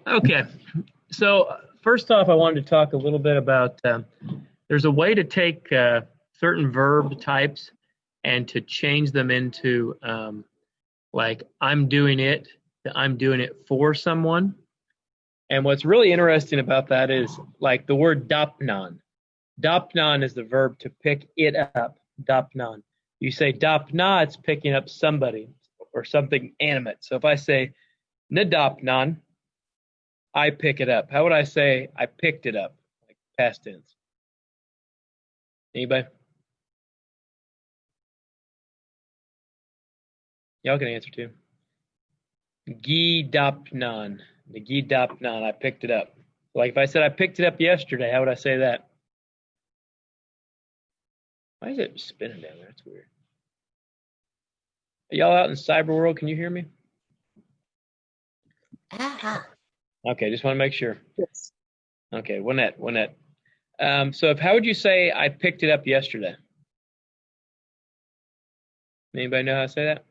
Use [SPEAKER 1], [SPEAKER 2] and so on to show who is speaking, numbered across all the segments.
[SPEAKER 1] Okay, so first off, I wanted to talk a little bit about there's a way to take certain verb types and to change them into like I'm doing it, to I'm doing it for someone. And what's really interesting about that is like the word dapnan. Dapnan is the verb to pick it up. Dapnan. You say dapna, it's picking up somebody or something animate. So if I say nadapnan, I pick it up. How would I say I picked it up? Like past tense. Anybody? Y'all can answer too. Gidapnan. The gidapnan. I picked it up. Like if I said I picked it up yesterday, how would I say that? Why is it spinning down there? That's weird. Are y'all out in cyber world? Can you hear me?
[SPEAKER 2] Ah,
[SPEAKER 1] Okay, just want to make sure.
[SPEAKER 2] yes.
[SPEAKER 1] Okay, Winnett. So if how would you say I picked it up yesterday? Anybody know how to say that?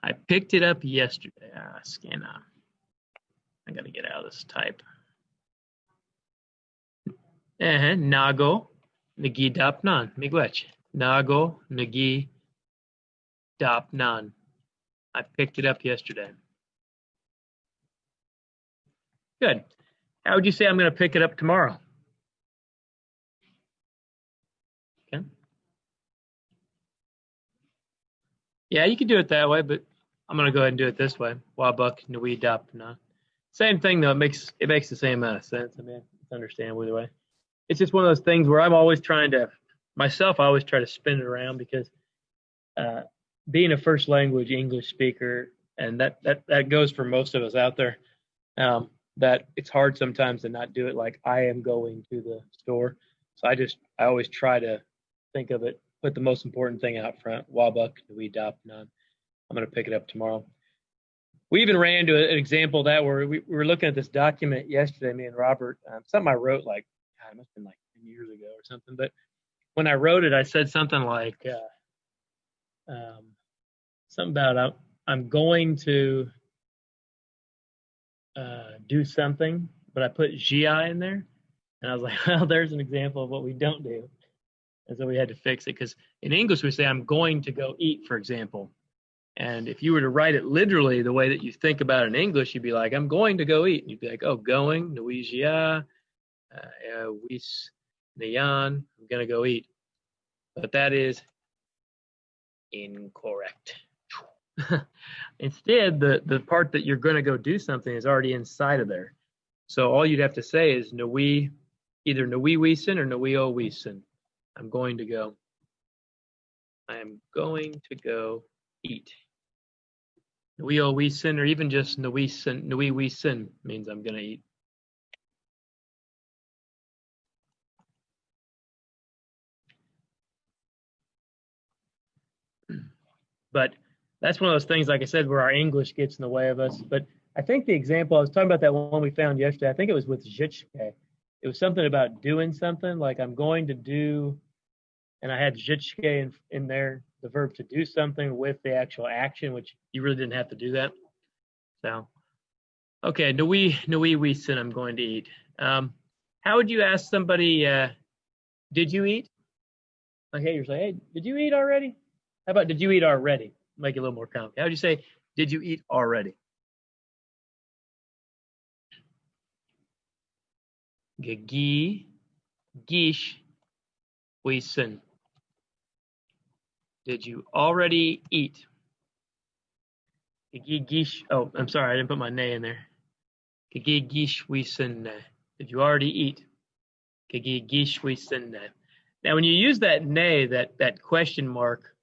[SPEAKER 1] I picked it up yesterday. Scan. I gotta get out of this type. Nago nagi dapnan. Miigwech. Nago nagi dapnan. I picked it up yesterday. Good. How would you say I'm going to pick it up tomorrow? Okay. Yeah, you can do it that way, but I'm going to go ahead and do it this way. Wabuk nui dapna. Same thing though. It makes the same amount of sense. I mean, it's understandable either way. It's just one of those things where I'm always trying to myself. I always try to spin it around because uh, being a first language English speaker, and that goes for most of us out there. That it's hard sometimes to not do it like I am going to the store. So I always try to think of it, put the most important thing out front. Wabuk we dop none. I'm gonna pick it up tomorrow. We even ran into an example of that where we were looking at this document yesterday, me and Robert, something I wrote like God, it must have been like 10 years ago or something. But when I wrote it, I said something like something about I'm going to do something, but I put GI in there. And I was like, well, there's an example of what we don't do. And so we had to fix it because in English we say, I'm going to go eat, for example. And if you were to write it literally the way that you think about it in English, you'd be like, I'm going to go eat. And you'd be like, oh, going, Nuisia, Wis, Nayan, I'm going to go eat. But that is incorrect. Instead, the part that you're going to go do something is already inside of there. So all you'd have to say is Nui, either Nui Wiesen or Nui O Wiesen. I'm going to go. I am going to go eat. Nui O Wiesen or even just Nui Wiesen means I'm going to eat. But that's one of those things, like I said, where our English gets in the way of us. But I think the example I was talking about that one we found yesterday, I think it was with Zhitschke. It was something about doing something, like I'm going to do, and I had Zhitschke in there, the verb to do something with the actual action, which you really didn't have to do that. So, okay, Nui Wiesen, I'm going to eat. How would you ask somebody, did you eat? Like, hey, you're like, hey, did you eat already? How about did you eat already? Make it a little more complicated. How would you say, did you eat already? Gigi, gish, wiesen. Did you already eat? Gigi, gish. Oh, I'm sorry, I didn't put my nay in there. Gigi, gish, wiesen. Did you already eat? Gigi, gish, wiesen. Now, when you use that nay, that question mark,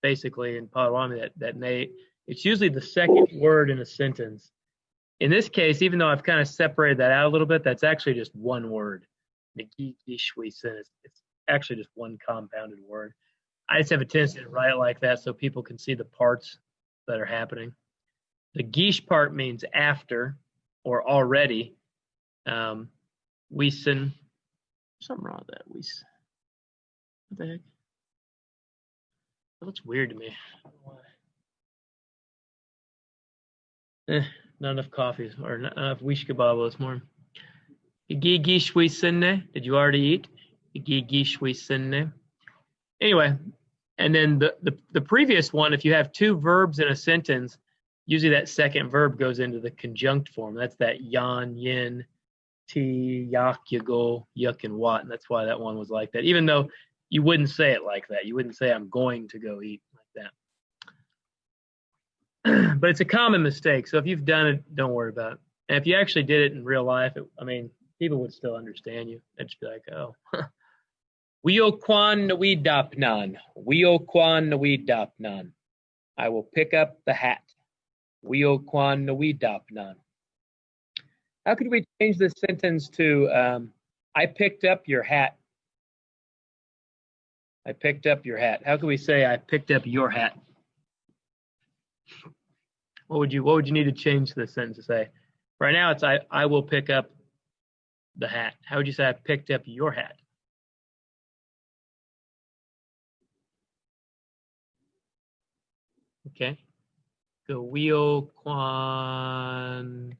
[SPEAKER 1] basically in Potawatomi, that nay, it's usually the second word in a sentence. In this case, even though I've kind of separated that out a little bit, that's actually just one word. It's actually just one compounded word. I just have a tendency to write it like that so people can see the parts that are happening. The gish part means after or already. Wiesen, something wrong with that. Wiesen. What the heck? That looks weird to me. Not enough coffee or not enough wish kebab this morning. Did you already eat? Anyway, and then the previous one, if you have two verbs in a sentence, usually that second verb goes into the conjunct form. That's that yan, yin, ti, yak, yagol, yuk, and wat. And that's why that one was like that. Even though you wouldn't say it like that. You wouldn't say I'm going to go eat like that. But it's a common mistake. So if you've done it, don't worry about it. And if you actually did it in real life, people would still understand you. They'd just be like, oh. Wio kwan nawi dapnan. Wio kwan nawi dapnan. I will pick up the hat. Wio kwan nawi dapnan. How could we change this sentence to I picked up your hat? I picked up your hat. How could we say I picked up your hat? What would you need to change this sentence to say? Right now it's I will pick up the hat. How would you say I picked up your hat? Okay. Go wheel quan.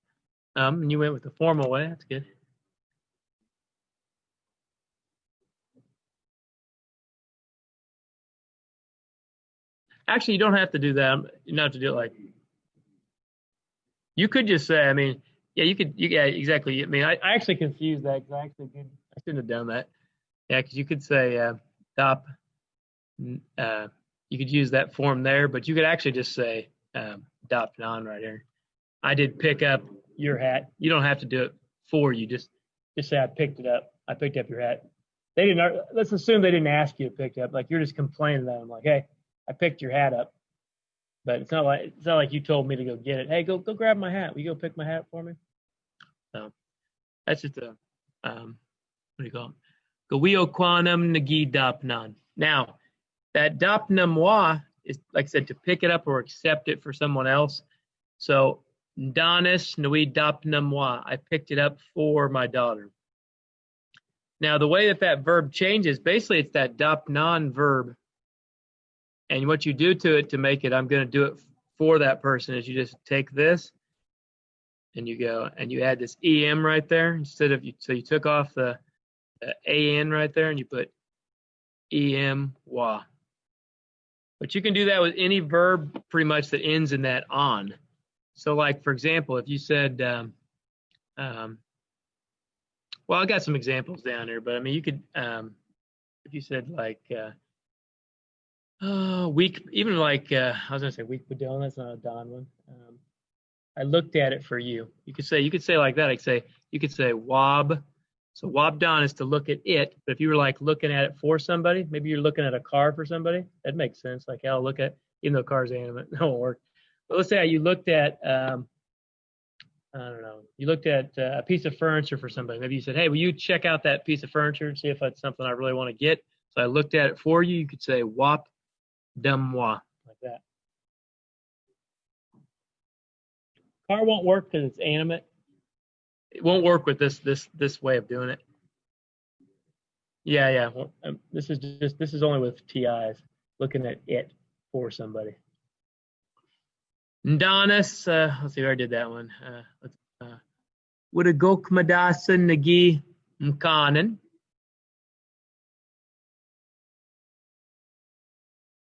[SPEAKER 1] You went with the formal way. That's good. Actually, you don't have to do that. You don't have to do it like. You could just say, yeah, yeah, exactly. I actually confused that because I shouldn't have done that. Yeah, because you could say dop. You could use that form there, but you could actually just say dop non right here. I did pick up your hat. You don't have to do it for you. Just say I picked it up. I picked up your hat. They didn't. Let's assume they didn't ask you to pick it up. Like you're just complaining that I'm like, hey, I picked your hat up. But it's not like you told me to go get it. Hey, go grab my hat. Will you go pick my hat for me? So that's just a what do you call it? Gawio quanum nagi dapnan. Now, that dapnamwa is, like I said, to pick it up or accept it for someone else. So danis nui dapnamwa. I picked it up for my daughter. Now, the way that verb changes, basically it's that dapnan verb. And what you do to it to make it, I'm going to do it for that person, is you just take this and you go and you add this em right there instead of so you took off the an right there and you put em wa. But you can do that with any verb pretty much that ends in that on. So like, for example, if you said, well, I got some examples down here, but you could, if you said like, weak, even like, I was gonna say weak Padon, that's not a Don one. I looked at it for you. You could say like that. You could say wob. So wob don is to look at it, but if you were like looking at it for somebody, maybe you're looking at a car for somebody, that makes sense. Like, I'll look at, even though car's animate, that won't work. But let's say you looked at, I don't know, you looked at a piece of furniture for somebody. Maybe you said, hey, will you check out that piece of furniture and see if that's something I really want to get? So I looked at it for you. You could say wop moi, like that. Car won't work because it's animate. It won't work with this way of doing it. Yeah. Well, this is only with TIs, looking at it for somebody. Ndonis, let's see where I did that one. Would a gokmadasa nagi mkanen?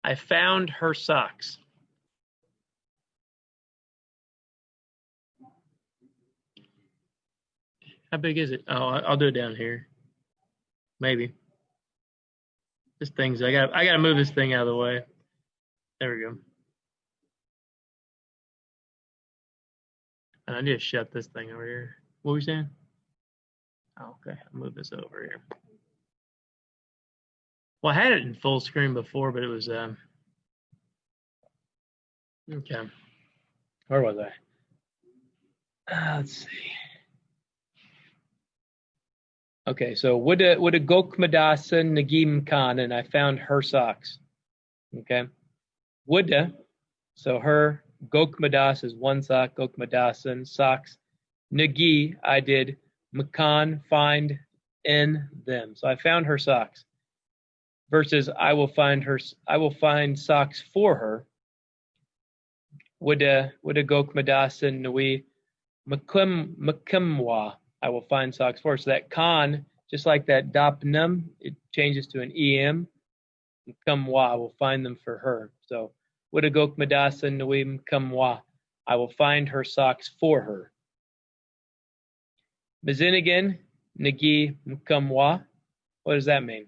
[SPEAKER 1] I found her socks. How big is it? Oh, I'll do it down here. Maybe. This thing's, I gotta move this thing out of the way. There we go. I need to shut this thing over here. What were you saying? Oh, okay, I'll move this over here. Well, I had it in full screen before, but it was, okay. Where was I? Let's see. Okay, so would a gokmadasa nagim khan, and I found her socks. Okay. Woulda, so her, gokmadas is one sock, gokmadasan, socks. Nagi, I did, makan, find in them. So I found her socks. Versus I will find socks for her. Woulda gokmadasa nui mkumwa. I will find socks for her. So that con, just like that dapnum, it changes to an em. Mkumwa, I will find them for her. So woulda gokmadasa nui mkumwa. I will find her socks for her. Mazinigan nagi mkumwa. What does that mean?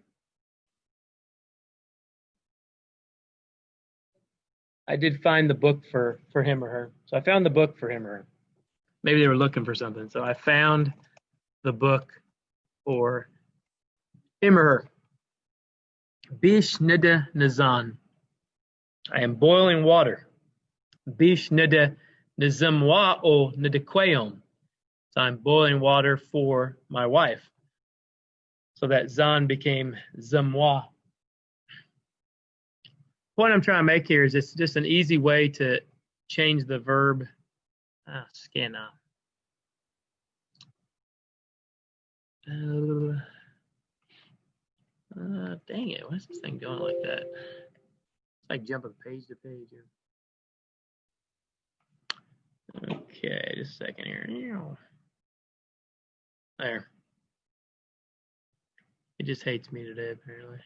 [SPEAKER 1] I did find the book for him or her. So I found the book for him or her. Maybe they were looking for something. So I found the book for him or her. Bish nida nazan. I am boiling water. Bish nida nizamwa o nidakweom. So I'm boiling water for my wife. So that zan became zamwa. Point I'm trying to make here is it's just an easy way to change the verb. Scan out. Dang it, what's this thing going like that? It's like jumping page to page here. Okay, just a second here. There. It just hates me today, apparently.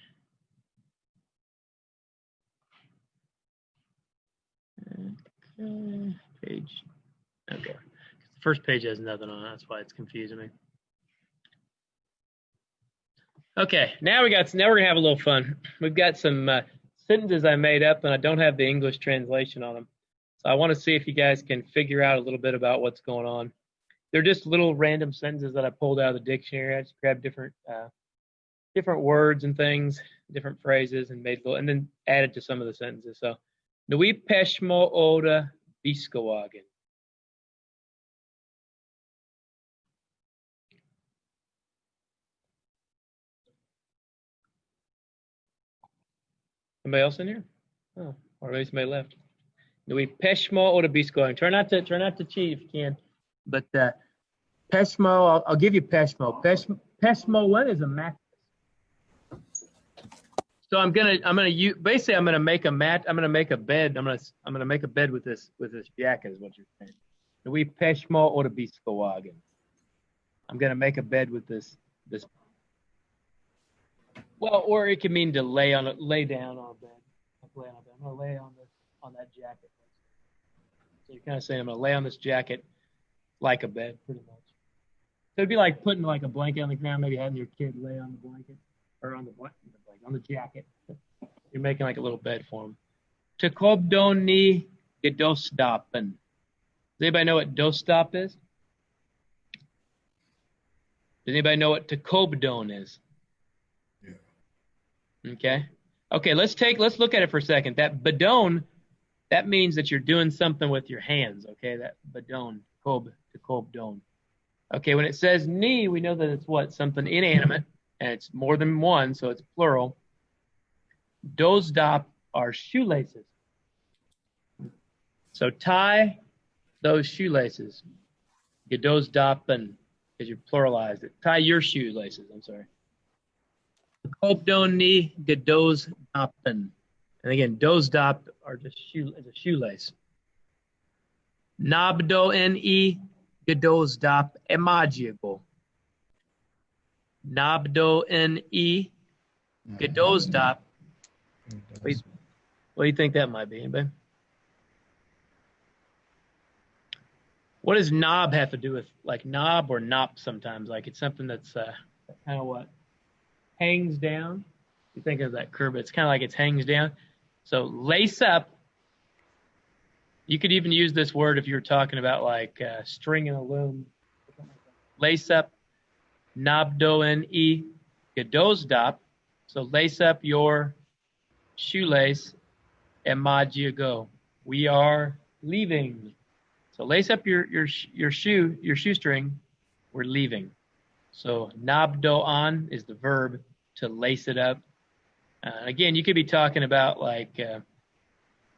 [SPEAKER 1] Okay, page. Okay. The first page has nothing on it, that's why it's confusing me. Okay, now we're gonna have a little fun. We've got some sentences I made up, and I don't have the English translation on them. So I want to see if you guys can figure out a little bit about what's going on. They're just little random sentences that I pulled out of the dictionary. I just grabbed different words and things, different phrases, and and then added to some of the sentences. So, Nui peshmo oda biskowagen. Somebody else in here? Oh, or maybe somebody left. Nui peshmo oda biskowagen. Try not to cheat if you can. But peshmo, I'll give you peshmo. Peshmo, what is a mattress? So I'm gonna use, basically I'm gonna make a mat. I'm gonna make a bed. I'm gonna make a bed with this jacket is what you're saying. We peshmo or the biskowagen. I'm gonna make a bed with this. Well, or it can mean to lay down on a bed. I'm gonna lay on that jacket. So you're kind of saying I'm gonna lay on this jacket like a bed, pretty much. So it'd be like putting like a blanket on the ground, maybe having your kid lay on the blanket or on the jacket. You're making like a little bed for him. Tekobdoni gedostapen. Does anybody know what dostop is? Does anybody know what tekobdon is? Yeah. Okay, let's look at it for a second. That badon, that means that you're doing something with your hands, okay? That badon, tekobdon. Okay, when it says ni, we know that it's what? Something inanimate, and it's more than one, so it's plural. Dosdop are shoelaces. So tie those shoelaces. Gedosdoppen, because you pluralized it. Tie your shoelaces, I'm sorry. Kopdoni gedosdoppen. And again, dosdop are just is a shoelace. Nabdo ne gedosdop emagiable. Nabdo ne gedosdop. What do you think that might be, anybody? What does knob have to do with, like knob or nop sometimes? Like it's something that's kind of what? Hangs down. You think of that curve, it's kind of like it hangs down. So lace up. You could even use this word if you were talking about like string and a loom. Lace up. Nabdo ne gedosdop. So lace up your shoelace. Emagiago. We are leaving. So lace up your shoestring. We're leaving. So nabdo on is the verb to lace it up. Again, you could be talking about like you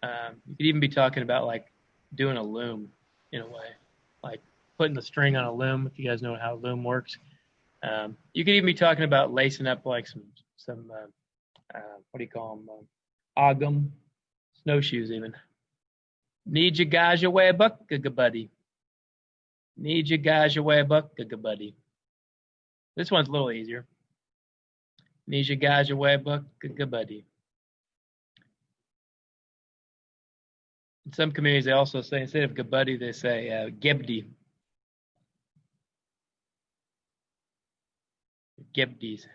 [SPEAKER 1] could even be talking about like doing a loom in a way, like putting the string on a loom. If you guys know how a loom works, you could even be talking about lacing up like some what do you call them? Ogum, snowshoes even. Need you guys your way buck, buddy. Need you guys your way buck, buddy. This one's a little easier. Need you guys your way buck, buddy. In some communities, they also say, instead of Gabuddy, they say Gebdi. Gebdis.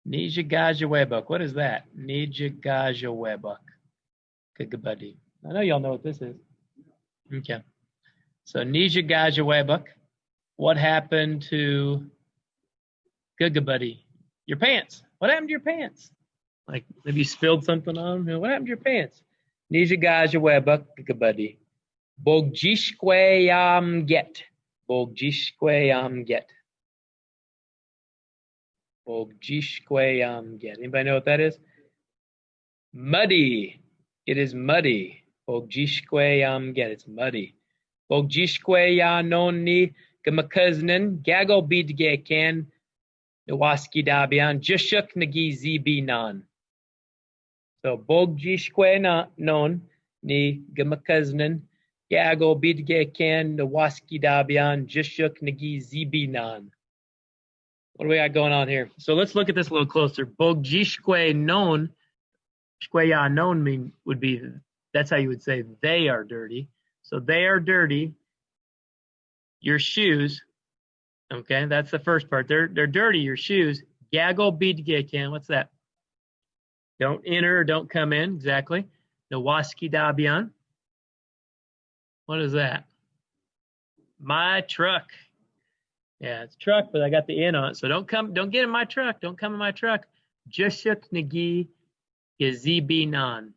[SPEAKER 1] Need you guys your way buck. What is that? Need you guys your way buck. Gabuddy. I know y'all know what this is. Okay. So need you guys your way buck. What happened to Gugabuddy? Your pants. What happened to your pants? Like maybe you spilled something on them. What happened to your pants? Need you guys your way buck, Gugabuddy. Bogjishkweyam get. Bogjishkweyam get. Bogjishkweyam get. Anybody know what that is? Muddy. It is muddy. Bogjishkweyam get. It's muddy. Bogjishkweya nonni gamakaznan gago bidgekan nawaski dabian jushuk nagi zibinan. So bogjishkwe non ni gamakaznan gago bidgekan nawaski dabian jushuk nagi zibinan. What do we got going on here? So let's look at this a little closer. Bogjishkwe non, shkweya non would be, that's how you would say they are dirty. So they are dirty. Your shoes, okay, that's the first part. They're dirty, your shoes. Gago bidgekan, what's that? Don't enter or don't come in, exactly. Nawaski dabian. What is that? My truck. Yeah, it's truck, but I got the in on it. So don't get in my truck. Don't come in my truck. Jushuk nagi gazibinan.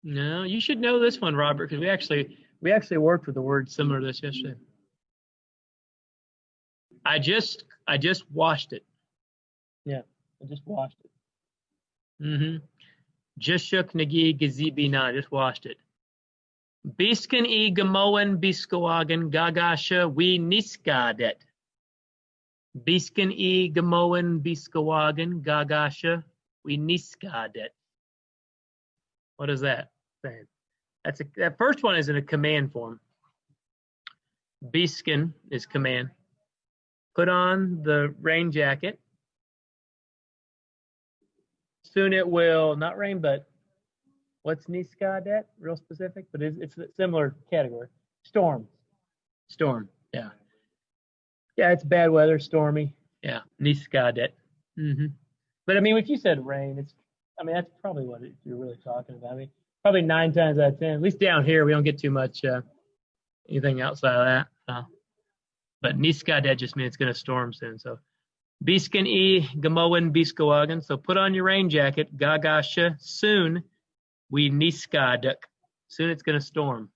[SPEAKER 1] No, you should know this one, Robert, because we actually worked with a word similar to this yesterday. I just washed it. Yeah, I just washed it. Jushuk nagi gazibinan. Just washed it. Biskan e gamoan biskawagan gagasha we niskadet. Biskan e gamoan biskawagan gagasha we niskadet. What is that saying? That first one is in a command form. Biskan is command. Put on the rain jacket. Soon it will not rain, but what's niskadet? Real specific, but it's a similar category. Storm. Storm. Yeah. Yeah, it's bad weather, stormy. Yeah, niskadet. But I mean, if you said rain, that's probably what you're really talking about. I mean, probably 9 times out of 10, at least down here, we don't get too much anything outside of that. But niskadet just means it's going to storm soon. So biskan e gamoan biskawagan. So put on your rain jacket. Gagasha soon. We niskaduk. Soon it's going to storm.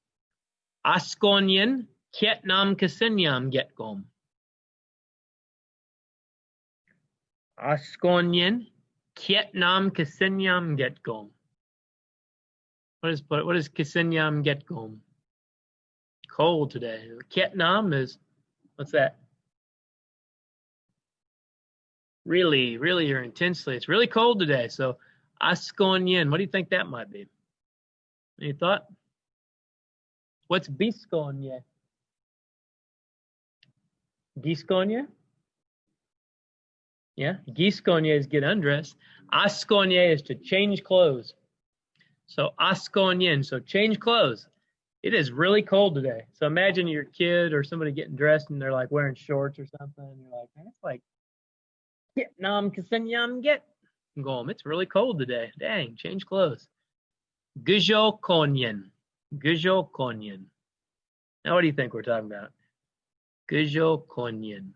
[SPEAKER 1] Askonyan ketnam kasinyam getgom. Askonyan ketnam kasinyam getgom. What is kasinyam getgom? Cold today. Ketnam is, what's that? Really, really, or intensely. It's really cold today. So Askonyan, what do you think that might be? Any thought? What's biskonye? Giskonye? Yeah, giskonye is get undressed. Askonye is to change clothes. So askonyen, so change clothes. It is really cold today. So imagine your kid or somebody getting dressed and they're like wearing shorts or something. And you're like, man, it's like, get nam kasinyam get. Going, it's really cold today. Dang, change clothes. Gujo konyen. Gujo konyen. Now, what do you think we're talking about? Gujo konyen.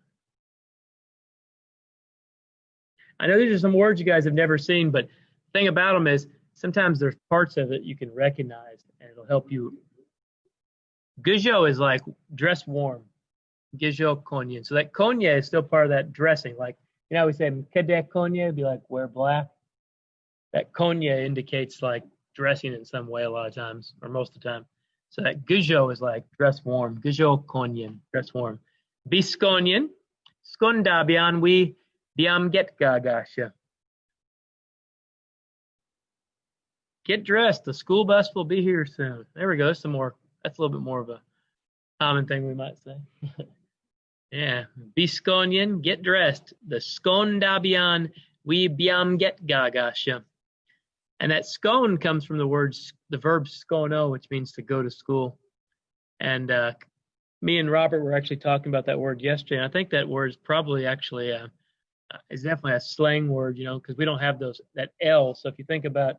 [SPEAKER 1] I know these are some words you guys have never seen, but the thing about them is sometimes there's parts of it you can recognize and it'll help you. Gujo is like dress warm. Gujo konyen. So that konye is still part of that dressing. Like, you know, we say kade konye, be like wear black. That konye indicates like dressing in some way a lot of times, or most of the time. So that gujo is like dress warm. Gujo konyen, dress warm. Biskonyen, skunda bian we biam get gagasha. Get dressed. The school bus will be here soon. There we go. That's a little bit more of a common thing we might say. Yeah. Biskonyen, get dressed. The skondabian we biam get gagasha. And that scone comes from the verb skono, which means to go to school. And me and Robert were actually talking about that word yesterday. And I think that word is probably actually is definitely a slang word, because we don't have that L. So if you think about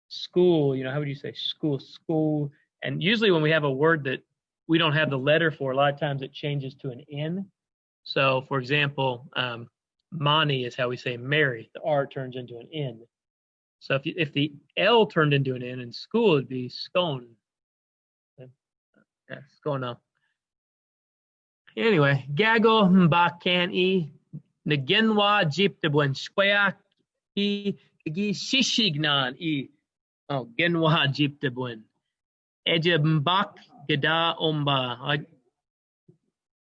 [SPEAKER 1] school, how would you say school? And usually when we have a word that we don't have the letter for, a lot of times it changes to an N. So for example, Mani is how we say Mary. The R turns into an N. So if the L turned into an N in school, it'd be scone. Yeah, scone. Anyway, gago mbakan nagenwa jiptabwen square gi shishignan genwa jiptabwen eja mbak gada omba.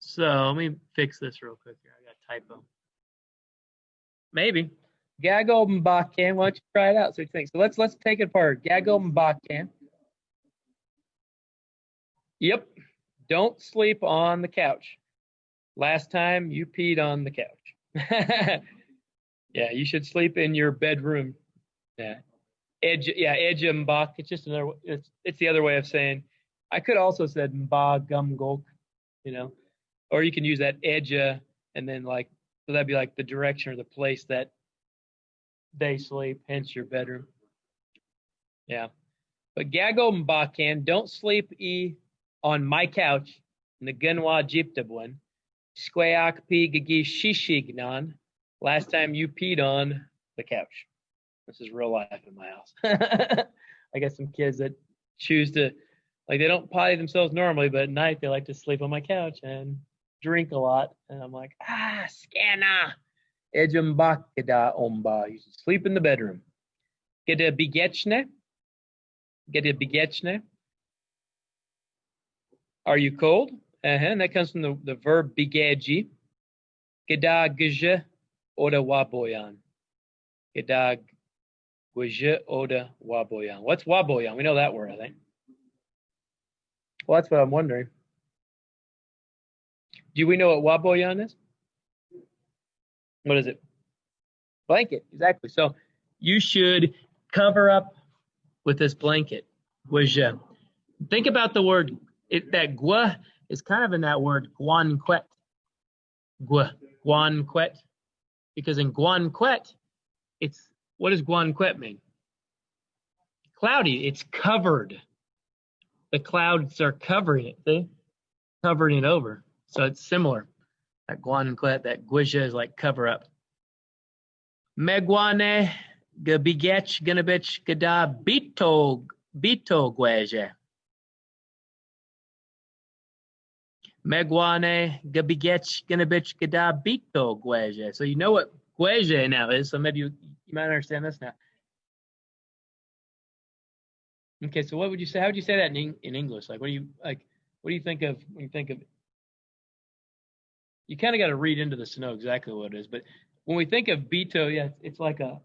[SPEAKER 1] So let me fix this real quick here. I got a typo. Maybe gago mbakan. Why don't you try it out? So you think. So let's take it apart. Gago mbakan. Yep. Don't sleep on the couch. Last time you peed on the couch. Yeah, you should sleep in your bedroom. Yeah. Edge mbak. It's just another. It's the other way of saying. I could also said mba gum gulk, or you can use that edge and then so that'd be like the direction or the place that they sleep, hence your bedroom. Yeah. But gago mbakan, don't sleep on my couch. Nagenwa jiptabwen. Squayak pi gigi shishignan. Last time you peed on the couch. This is real life in my house. I got some kids that choose to, they don't potty themselves normally, but at night they like to sleep on my couch and drink a lot. And I'm like, skana. Ejambakida omba. You should sleep in the bedroom. Get a bigechne. Are you cold? And that comes from the verb bigeji. Geda gje oda waboyan. Geda gje oda waboyan. What's waboyan? We know that word, I think. Well, that's what I'm wondering. Do we know what waboyan is? What is it? Blanket, exactly. So you should cover up with this blanket. Think about the word, that gwa is kind of in that word guanquet. Guanquet. Because in guanquet, what does guanquet mean? Cloudy. It's covered. The clouds are covering it, see? Covering it over. So it's similar. That guanquet, that guija is like cover up. Megwane gabigech ganabich gada bito gueje. Megwane gabigech ganabich gada bito gueje. So you know what gueje now is, so maybe you might understand this now. Okay, so what would you say? How would you say that in English? What do you think of when you think of it? You kind of got to read into this to know exactly what it is. But when we think of bito, yeah, it's like how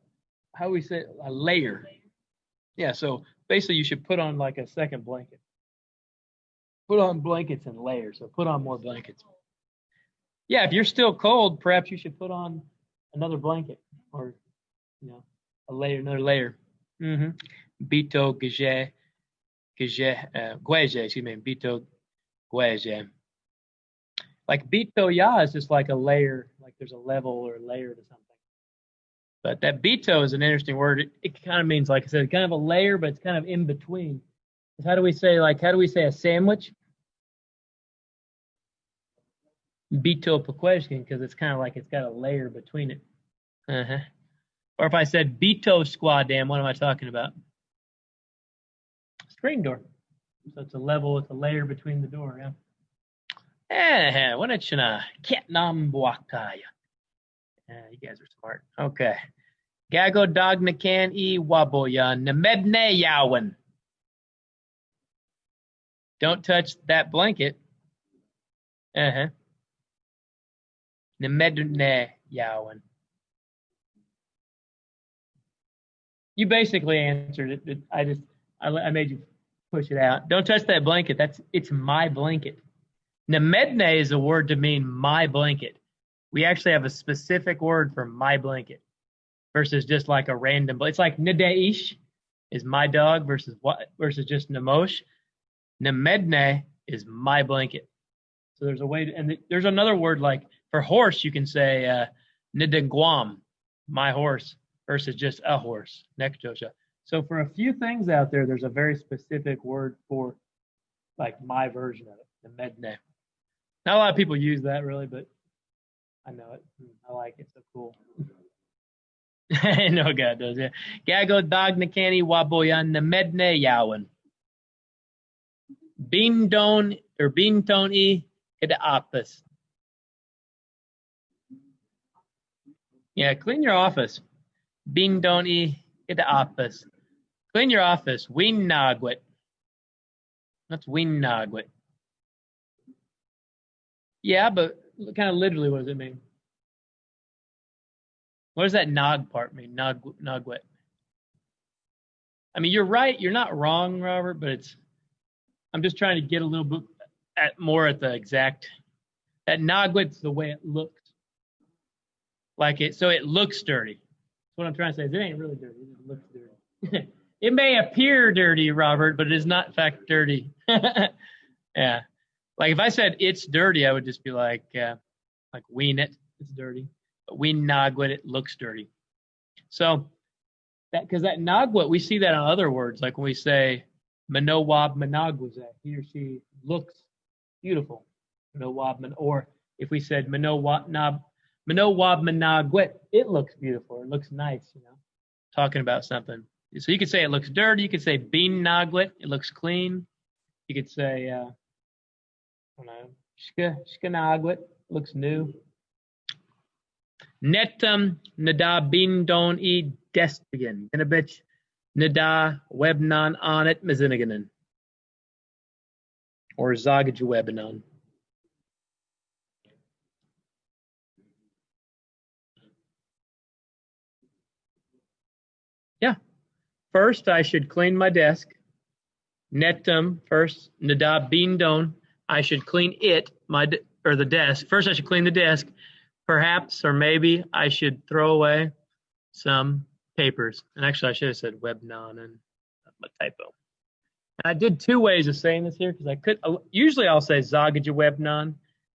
[SPEAKER 1] do we say it? A layer. Yeah, so basically you should put on like a second blanket. Put on blankets in layers, so put on more blankets. Yeah, if you're still cold, perhaps you should put on another blanket or, another layer. Bito gueje, excuse me, bito gueje. Like bito ya is just like a layer, like there's a level or a layer to something. But that bito is an interesting word. It kind of means, like I said, kind of a layer, but it's kind of in between. How do we say a sandwich? Bito paqueshkin, because it's kind of like it's got a layer between it. Or if I said bito squadam, what am I talking about? Screen door. So it's a level, it's a layer between the door, yeah. Ketnam buakaya. You guys are smart. Okay. Gago dog nakan waboya namedne yawan. Don't touch that blanket. Namedne yawan. You basically answered it. I made you push it out. Don't touch that blanket. It's my blanket. Namedne is a word to mean my blanket. We actually have a specific word for my blanket versus just like a random. It's like Nadeish is my dog versus just Namosh. Namedne is my blanket. So there's a way to, and there's another word like for horse, you can say Nidengwam, my horse, versus just a horse, Nekjosha. So for a few things out there, there's a very specific word for like my version of it, the Medne. Not a lot of people use that really, but I know it. I like it. So cool. No, God does, yeah. Gago dog nakani waboyan na medne yawan. Beandon or beantoni idaapas. Yeah, clean your office. Beandoni idaapas. Clean your office. Winnagwit. That's winnagwit. Yeah, but kind of literally, what does it mean? What does that nog part mean? Nogwet. I mean, you're right. You're not wrong, Robert, but I'm just trying to get a little bit more at the exact. That nogwet's the way it looks. Like it, so it looks dirty. That's what I'm trying to say. It ain't really dirty. It looks dirty. It may appear dirty, Robert, but it is not in fact dirty. Yeah. Like if I said it's dirty, I would just be like wean it. It's dirty. But wean nagwet, it looks dirty. So that because that nagwet, we see that on other words, like when we say manowab managwaze, he or she looks beautiful. Manowab or if we said manowab managwet, it looks beautiful. It looks nice, talking about something. So you could say it looks dirty. You could say bean nagwet, it looks clean. You could say Shkanagwit looks new. Netum nada bindon e destigan. Ginabich nada webnon on it miziniganon. Or zagaj webinon. Yeah. First, I should clean my desk. Netum first nada bindon. I should clean the desk. First, I should clean the desk. Perhaps or maybe I should throw away some papers. And actually, I should have said webnon and my typo. And I did two ways of saying this here because I could. Usually, I'll say zagaja webnon,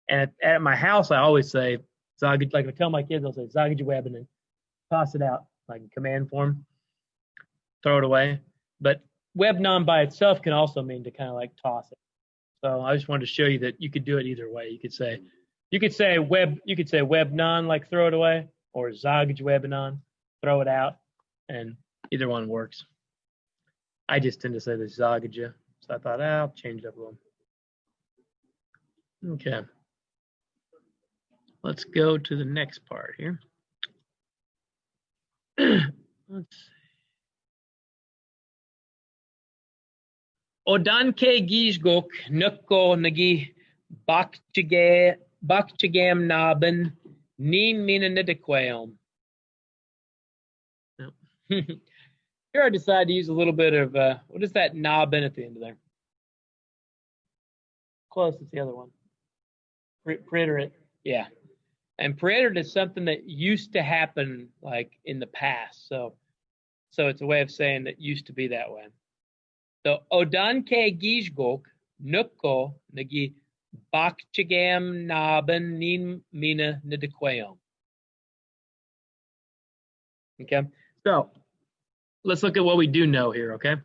[SPEAKER 1] and at my house, I always say zagaj. Like I tell my kids, I'll say zagaja webnon, toss it out like in command form, throw it away. But webnon by itself can also mean to kind of like toss it. So I just wanted to show you that you could do it either way. You could say webnon, like throw it away, or zagaj webinon, throw it out, and either one works. I just tend to say the zagaja, so I thought I'll change it up a little. Okay. Let's go to the next part here. Let's see. Odanke gijgok nukko nagi bakchigam naben nin mina nidikweom. Here I decided to use a little bit of, what is that naben at the end of there? Close, it's the other one. Preterite, yeah. And preterite is something that used to happen like in the past. So it's a way of saying that used to be that way. So odanke gijgok nukko nagi bakchigam naben nin mina nidikweom. Okay, so let's look at what we do know here, okay?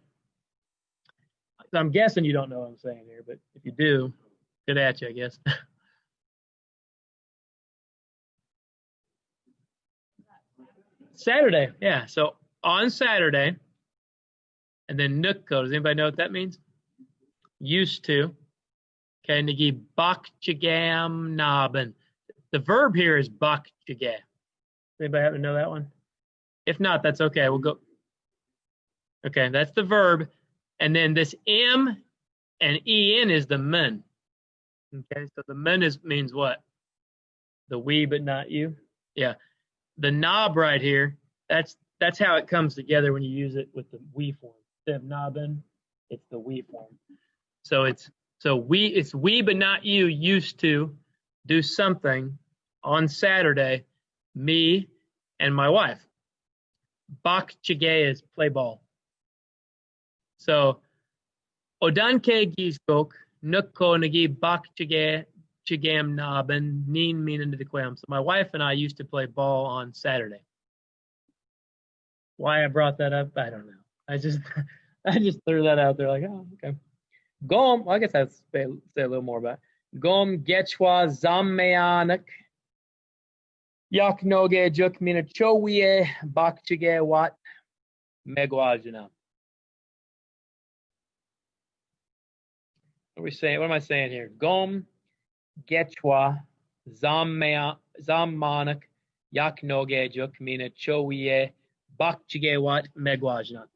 [SPEAKER 1] So I'm guessing you don't know what I'm saying here, but if you do, good at you, I guess. Saturday, yeah. So on Saturday, and then nukko, does anybody know what that means? Used to. Okay, nagi bakchigam naben. The verb here is bakchigam. Anybody happen to know that one? If not, that's okay. We'll go. Okay, that's the verb. And then this M and EN is the men. Okay, so the men means what? The we but not you. Yeah. The knob right here, that's that's how it comes together when you use it with the we form. Instead of naben, it's the we form. So it's we but not you used to do something on Saturday, me and my wife. Bak chige is play ball. So Odanke giskok nukko nagi bak chige chigam naben nin min into the quam. So my wife and I used to play ball on Saturday. Why I brought that up, I don't know. I just threw that out there like, oh, okay. Gom, well, I guess I'll say a little more about it. Gom Gechwa Zammeanak Yak Noge Juk Mina Chowie Bakchige Wat Megwajana. What are we saying? What am I saying here? Gom Gechwa Zammanak Yak Noge Juk Mina Chowie Bakchige Wat Megwajana.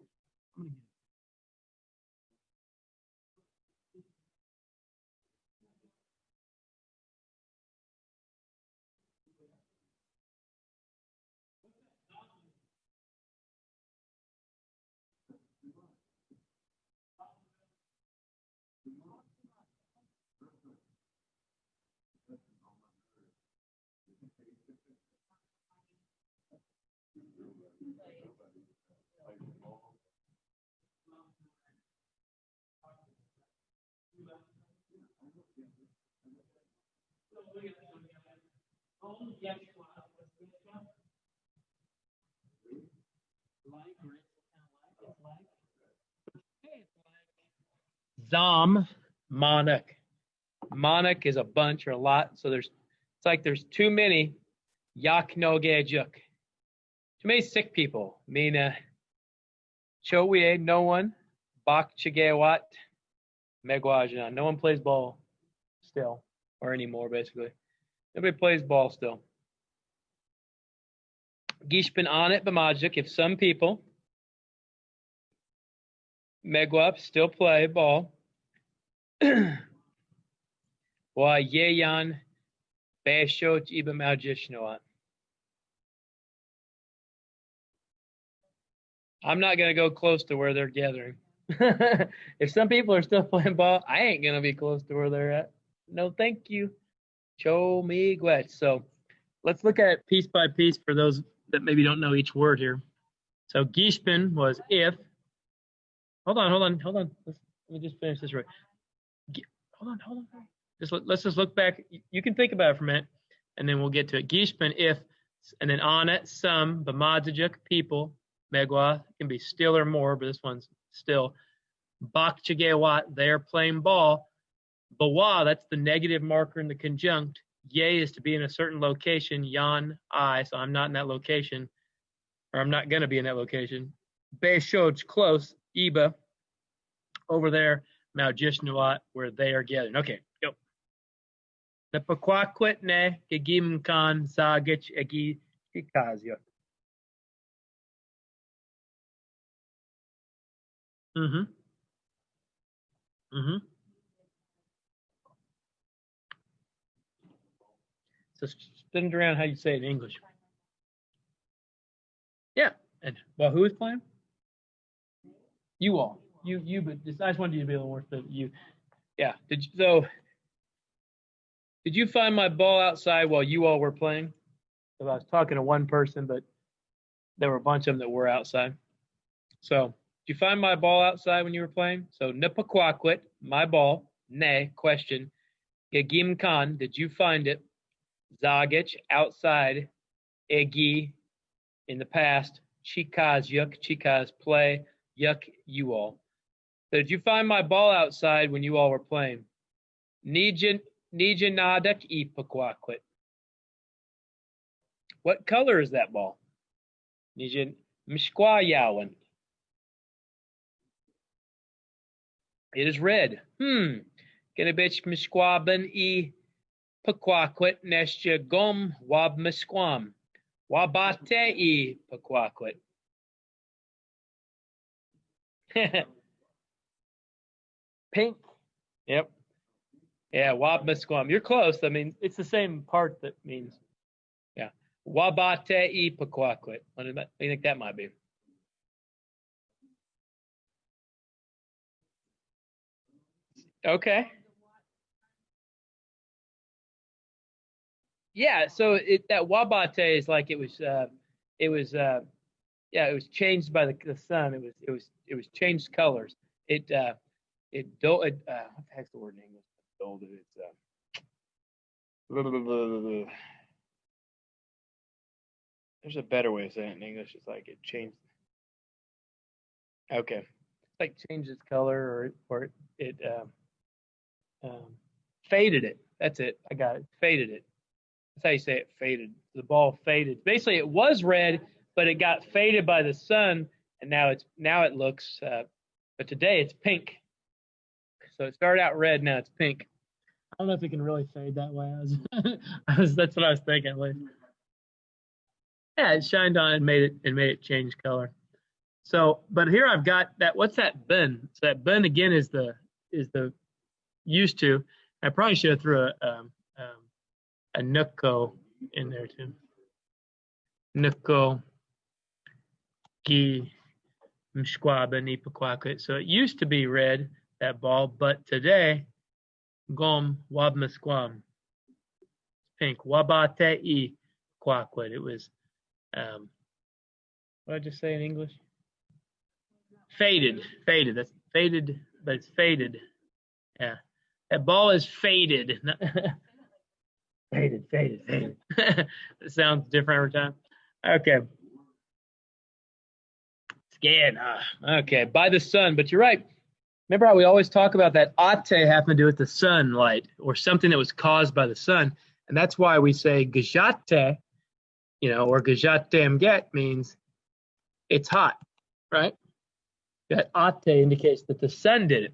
[SPEAKER 1] Zom Monik. Monik is a bunch or a lot. So it's like there's too many yak no gejuk. Too many sick people. Mina chowie, no one. Bak chigewat megwajana. No one plays ball still. Or anymore, basically. Nobody plays ball still. Gishpin on it b'majuk. If some people megwap still play ball. Wa yeyan be'eshot ibam al-jishnoat. I'm not going to go close to where they're gathering. If some people are still playing ball, I ain't going to be close to where they're at. No, thank you. Cho mi gwet. So let's look at it piece by piece for those that maybe don't know each word here. So gishpin was if. Hold on. Let me just finish this right. Hold on. Let's just look back. You can think about it for a minute, and then we'll get to it. Gishpin if, and then on it some b'madzajuk people. Megwa can be still or more, but this one's still. Bak chigewat, they're playing ball. Bawa, that's the negative marker in the conjunct. Ye is to be in a certain location. Yan, I, so I'm not in that location, or I'm not going to be in that location. Be'shoj, close. Iba, over there. Maljishnuat, where they are gathering. Okay, go. The Paquaquit ne gegim kan zagich egi ikazio. So spin it around how you say it in English. Yeah. And well, who is playing? You all. You, but I just wanted you to be a little more specific. You. Yeah. Did you find my ball outside while you all were playing? Because I was talking to one person, but there were a bunch of them that were outside. So, did you find my ball outside when you were playing? So, nipaquaquit, my ball, ne, question. Gegim kan, did you find it? Zagich, outside. Egi, in the past. Chikaz, yuk, chikaz, play. Yuk, you all. So, did you find my ball outside when you all were playing? Nijin nadak ipaquaquit. What color is that ball? Nijin mishkwa yawan. It is red. Genebich mishkwaben I paquaquit nestia gom wab misquam. Wabate I paquaquit. Pink. Yep. Yeah, wab misquam. You're close. I mean, it's the same part that means. Yeah. Wabate I Paquaquit. What do you think that might be? Okay. Yeah, so that Wabate is like it was yeah, it was changed by the sun. It was changed colors. What the heck's the word in English? Dulled it. It's there's a better way of saying it in English. It's like it changed. Okay, it's like changed its color or it faded it. That's it. I got it. Faded it. That's how you say it. Faded. The ball faded. Basically, it was red, but it got faded by the sun, and now it looks. But today it's pink. So it started out red. Now it's pink. I don't know if it can really fade that way. That's what I was thinking. Like, yeah, it shined on and made it change color. So, but here I've got that. What's that bin? So that bin again is the used to. I probably should have threw a nuko in there too. Nuko gi mshkwaba nipakwaka. So it used to be red, that ball, but today gom wabmasquam pink wabate I quaquid. It was what did I just say in English? Faded. That's faded, but it's faded. Yeah, that ball is faded. Faded. It sounds different every time. Okay. Scared. Okay, by the sun. But you're right. Remember how we always talk about that ate having to do with the sunlight or something that was caused by the sun. And that's why we say gajate, or gajatem get means it's hot, right? That ate indicates that the sun did it.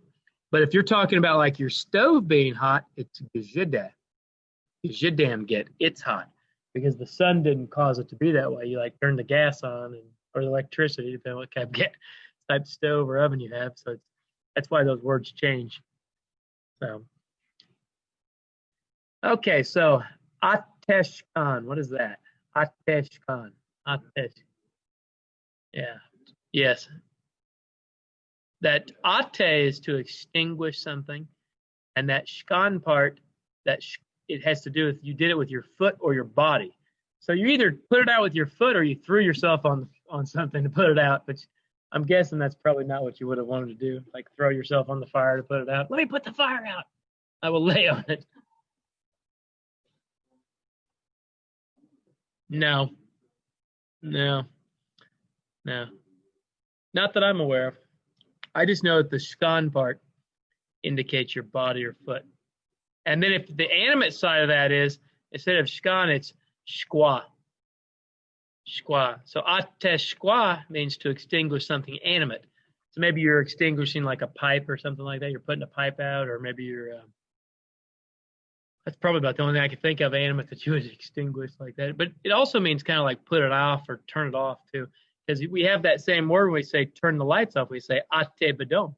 [SPEAKER 1] But if you're talking about like your stove being hot, it's gajide. Gajidam get, it's hot. Because the sun didn't cause it to be that way. You like turn the gas on or the electricity, depending on what type of stove or oven you have. So that's why those words change. So, okay, so Atesh Khan, what is that? Atesh Khan. Atesh. Yeah. Yes. That ate is to extinguish something, and that shkan part, it has to do with you did it with your foot or your body. So you either put it out with your foot or you threw yourself on something to put it out. But I'm guessing that's probably not what you would have wanted to do, like throw yourself on the fire to put it out. Let me put the fire out. I will lay on it. No. Not that I'm aware of. I just know that the shkan part indicates your body or foot. And then if the animate side of that is, instead of shkan, it's shkwa. Shkwa. So ateshkwa means to extinguish something animate. So maybe you're extinguishing like a pipe or something like that. You're putting a pipe out, or maybe you're. That's probably about the only thing I can think of animate that you would extinguish like that. But it also means kind of like put it off or turn it off too. Because we have that same word when we say turn the lights off. We say ate badon.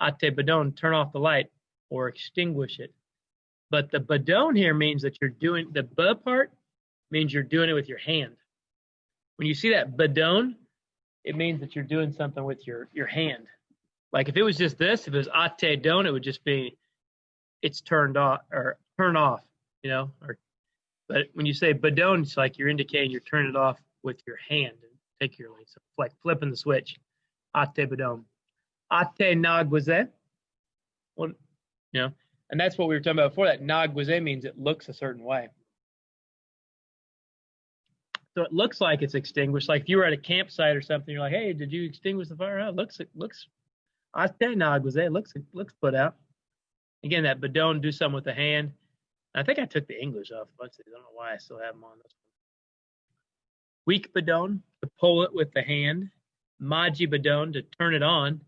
[SPEAKER 1] Ate badon, turn off the light or extinguish it. But the badon here means that you're doing, the b part means you're doing it with your hand. When you see that badon, it means that you're doing something with your hand. Like if it was just this, if it was ate don, it would just be, it's turned off or turn off, but when you say badon, it's like you're indicating you're turning it off with your hand, particularly. So like flipping the switch. Ate badon. Ate nagwaze. Well, and that's what we were talking about before. That nagwaze means it looks a certain way. So it looks like it's extinguished. Like if you were at a campsite or something, you're like, hey, did you extinguish the fire? Oh, it looks ate nagwaze. It looks put out. Again, that badon, do something with the hand. I think I took the English off. I don't know why I still have them on this one. Weak badon, to pull it with the hand. Maji badon, to turn it on.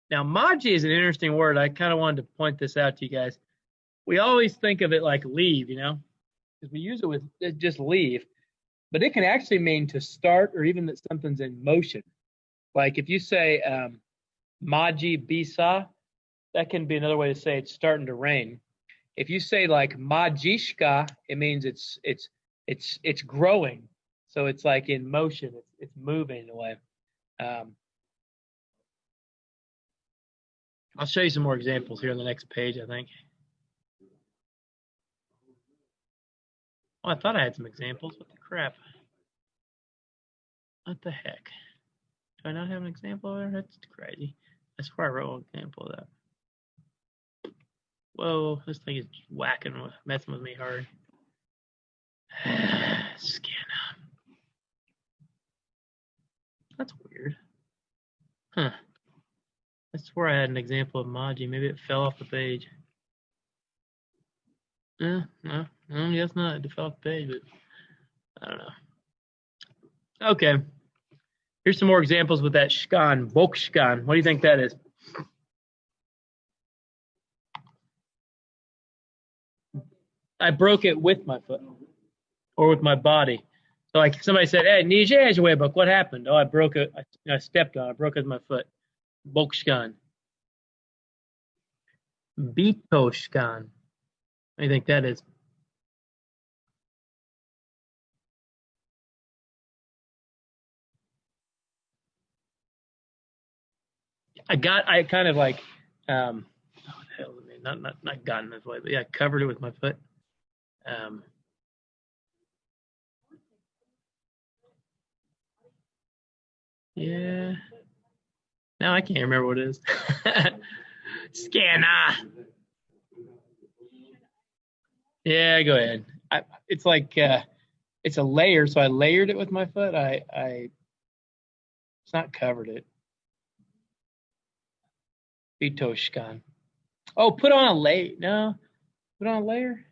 [SPEAKER 1] Now, maji is an interesting word. I kind of wanted to point this out to you guys. We always think of it like leave, because we use it with just leave. But it can actually mean to start or even that something's in motion. Like if you say maji bisa, that can be another way to say it's starting to rain. If you say like majishka, it means it's It's growing, so it's like in motion. It's moving in a way. Um, I'll show you some more examples here on the next page, I think. Oh, I thought I had some examples. What the crap? What the heck? Do I not have an example there? That's crazy. That's where I wrote an example of that. Whoa, this thing is messing with me hard. Scan. That's weird. Huh. That's where I had an example of Maji. Maybe it fell off the page. No, guess not. It fell off the page, but I don't know. Okay. Here's some more examples with that shkan, Volkskan. What do you think that is? I broke it with my foot or with my body. So like somebody said, hey, Nije book, what happened? Oh, I broke it. I stepped on it. I broke it with my foot. Volkskan. Bitoshkan. What do you think that is? I kind of like, oh, the hell, not gotten this way, but yeah, covered it with my foot. Yeah. Now I can't remember what it is. Scanner. Yeah, go ahead. It's like it's a layer, so I layered it with my foot. It's not covered it. Bitoshkan. Oh, put on a layer. No, put on a layer.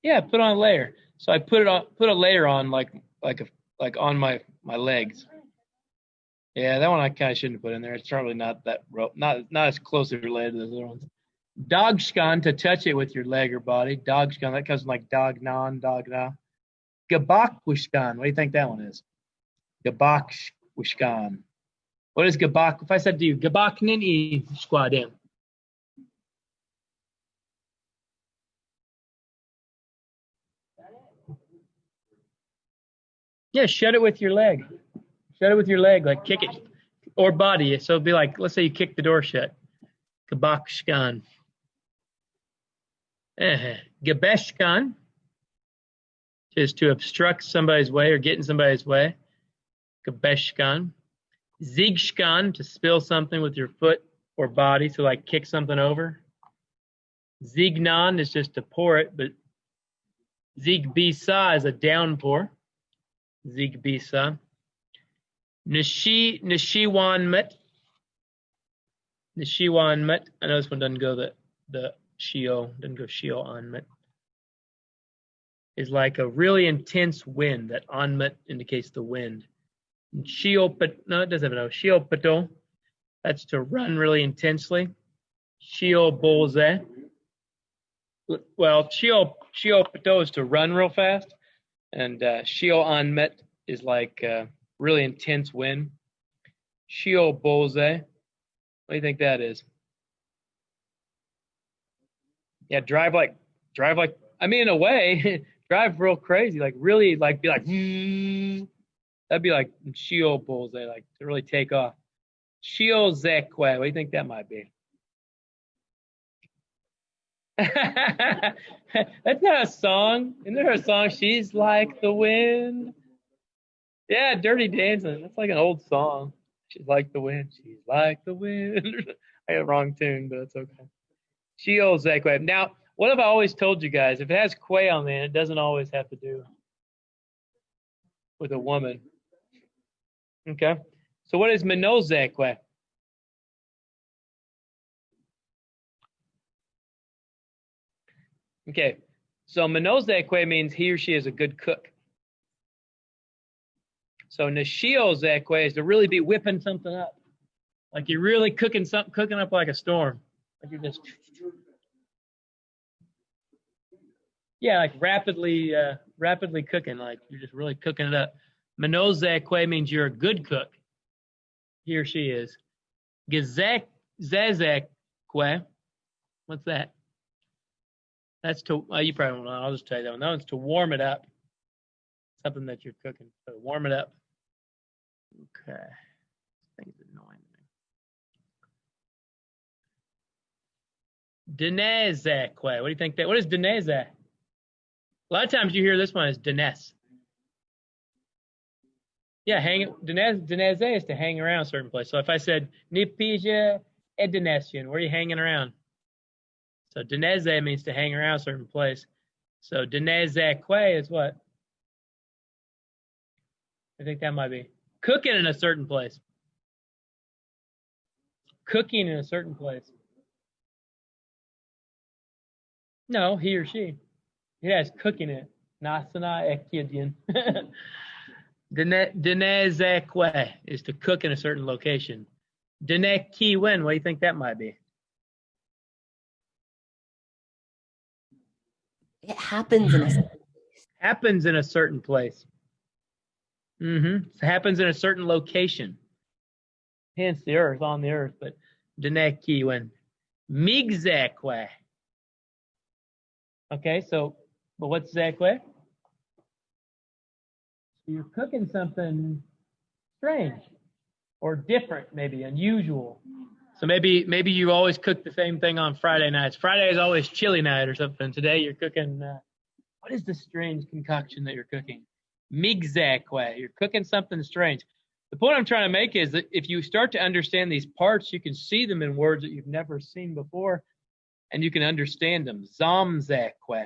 [SPEAKER 1] Yeah, put on a layer. So I put a layer on like on my legs. Yeah, that one I kind of shouldn't have put in there. It's probably not that not as closely related to those other ones. Dogshkan, to touch it with your leg or body. Dogshkan, that comes from like dog non, dog na. Gabakwishkan, what do you think that one is? Gabakwishkan. What is gabak? If I said to you, gabaknin I squadim. Yeah, shut it with your leg. Shut it with your leg, like kick it, or body. So it'd be like, let's say you kick the door shut. Gabakshkan. Gabeshkan is to obstruct somebody's way or get in somebody's way. Gabeshkan. Zigshkan, to spill something with your foot or body, so like kick something over. Zignan is just to pour it, but Zigbisa is a downpour. Zigbisa. Nishiwanmet. Nishiwanmet. I know this one doesn't go the Shio, doesn't go Shio onmet. Is like a really intense wind. That onmet indicates the wind. Shiopet, no, it doesn't have no. Shiopato, that's to run really intensely. Shiobolze. Well, Shiopato is to run real fast. And Shio onmet is like really intense wind. Shiobolze. What do you think that is? Yeah, drive like, I mean, in a way, drive real crazy, like really, like be like, that'd be like Shio bulls. They like to really take off. Shio Zekwe, what do you think that might be? That's not a song. Isn't there a song? She's like the wind. Yeah, Dirty Dancing. That's like an old song. She's like the wind. She's like the wind. I got a wrong tune, but it's okay. Shio Zekwe. Now, what have I always told you guys? If it has kwe on there, it doesn't always have to do with a woman. Okay. So what is Minozekwe? Okay. So Minozekwe means he or she is a good cook. So Nishiozekwe is to really be whipping something up. Like you're really cooking up like a storm. Like you're just, yeah, like rapidly cooking. Like you're just really cooking it up. Minozekwe means you're a good cook. He or she is. Zezekwe. What's that? That's to, you probably won't know. I'll just tell you that one. That one's to warm it up. Something that you're cooking. So warm it up. Okay. This thing's annoying me. Dineze. What do you think that? What is dineze? A lot of times you hear this one as dines. Yeah, dineze is to hang around a certain place. So if I said nipija edinesian, where are you hanging around? So dineze means to hang around a certain place. So dineze is what? I think that might be cooking in a certain place. Cooking in a certain place. No, he or she. It has cooking in it. Nasana ekidian. Dineze is to cook in a certain location. Dinekiwen, what do you think that might be?
[SPEAKER 2] It happens in a certain place.
[SPEAKER 1] Happens in a certain place. It happens in a certain location. Hence the earth, on the earth, but Dinekiwen. Migzekwe. Okay, so, but what's Zekwe? You're cooking something strange or different, maybe unusual. So maybe you always cook the same thing on Friday nights. Friday is always chili night or something. Today you're cooking, what is the strange concoction that you're cooking? Migzekwe. You're cooking something strange. The point I'm trying to make is that if you start to understand these parts, you can see them in words that you've never seen before, and you can understand them. Zomzekwe.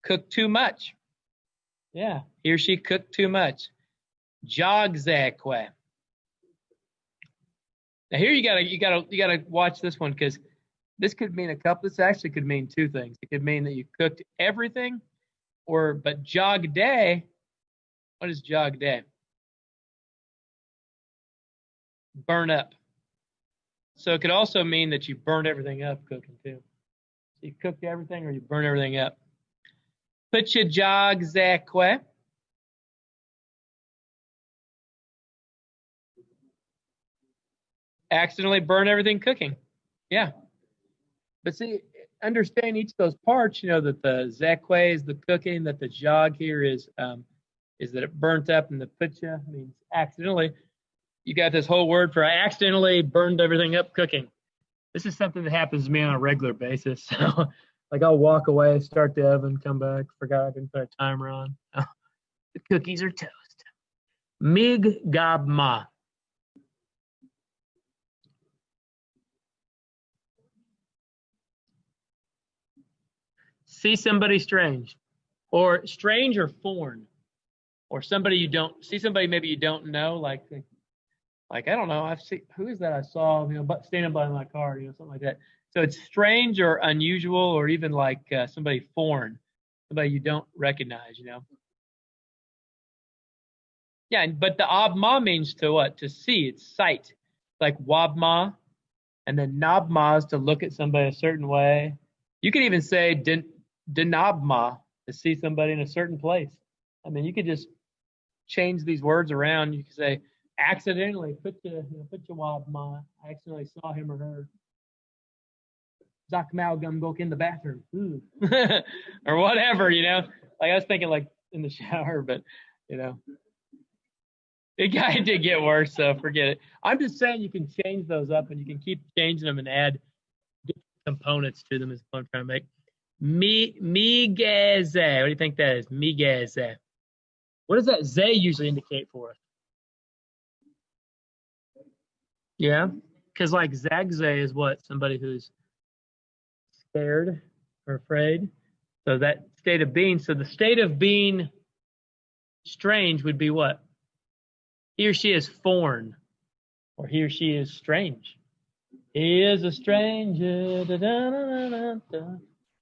[SPEAKER 1] Cook too much. Yeah, he or she cooked too much. Jogzekwe. Now here you gotta watch this one, because this could mean a couple. This actually could mean two things. It could mean that you cooked everything, but jogde. What is jogde? Burn up. So it could also mean that you burned everything up cooking too. So you cooked everything or you burn everything up. Put your jogzekwe. Accidentally burn everything cooking. Yeah. But see, understand each of those parts, you know, that the zekwe is the cooking, that the jog here is that it burnt up, and the putcha means accidentally. You got this whole word for I accidentally burned everything up cooking. This is something that happens to me on a regular basis. So, like, I'll walk away, start the oven, come back, forgot I didn't put a timer on. Oh, the cookies are toast. Mig gabma. See somebody strange, or strange or foreign, or somebody you don't see, somebody maybe you don't know, like I don't know, I've seen, who is that I saw, you know, standing by my car, you know, something like that. So it's strange or unusual, or even like somebody foreign, somebody you don't recognize, you know. Yeah, but the abma means to what? To see, it's sight. Like wabma, and then nabma is to look at somebody a certain way. You could even say denabma, to see somebody in a certain place. I mean, you could just change these words around. You could say, accidentally put your wabma. I accidentally saw him or her. Zakmalgum go in the bathroom. Or whatever, you know. Like, I was thinking like in the shower, but you know. It did get worse, so forget it. I'm just saying you can change those up, and you can keep changing them and add different components to them, is what I'm trying to make. Migeze. What do you think that is? Migeze. What does that ze usually indicate for us? Yeah, because like zagze is what? Somebody who's scared or afraid. So that state of being. So the state of being strange would be what? He or she is foreign, or he or she is strange. He is a stranger. Da, da, da, da, da,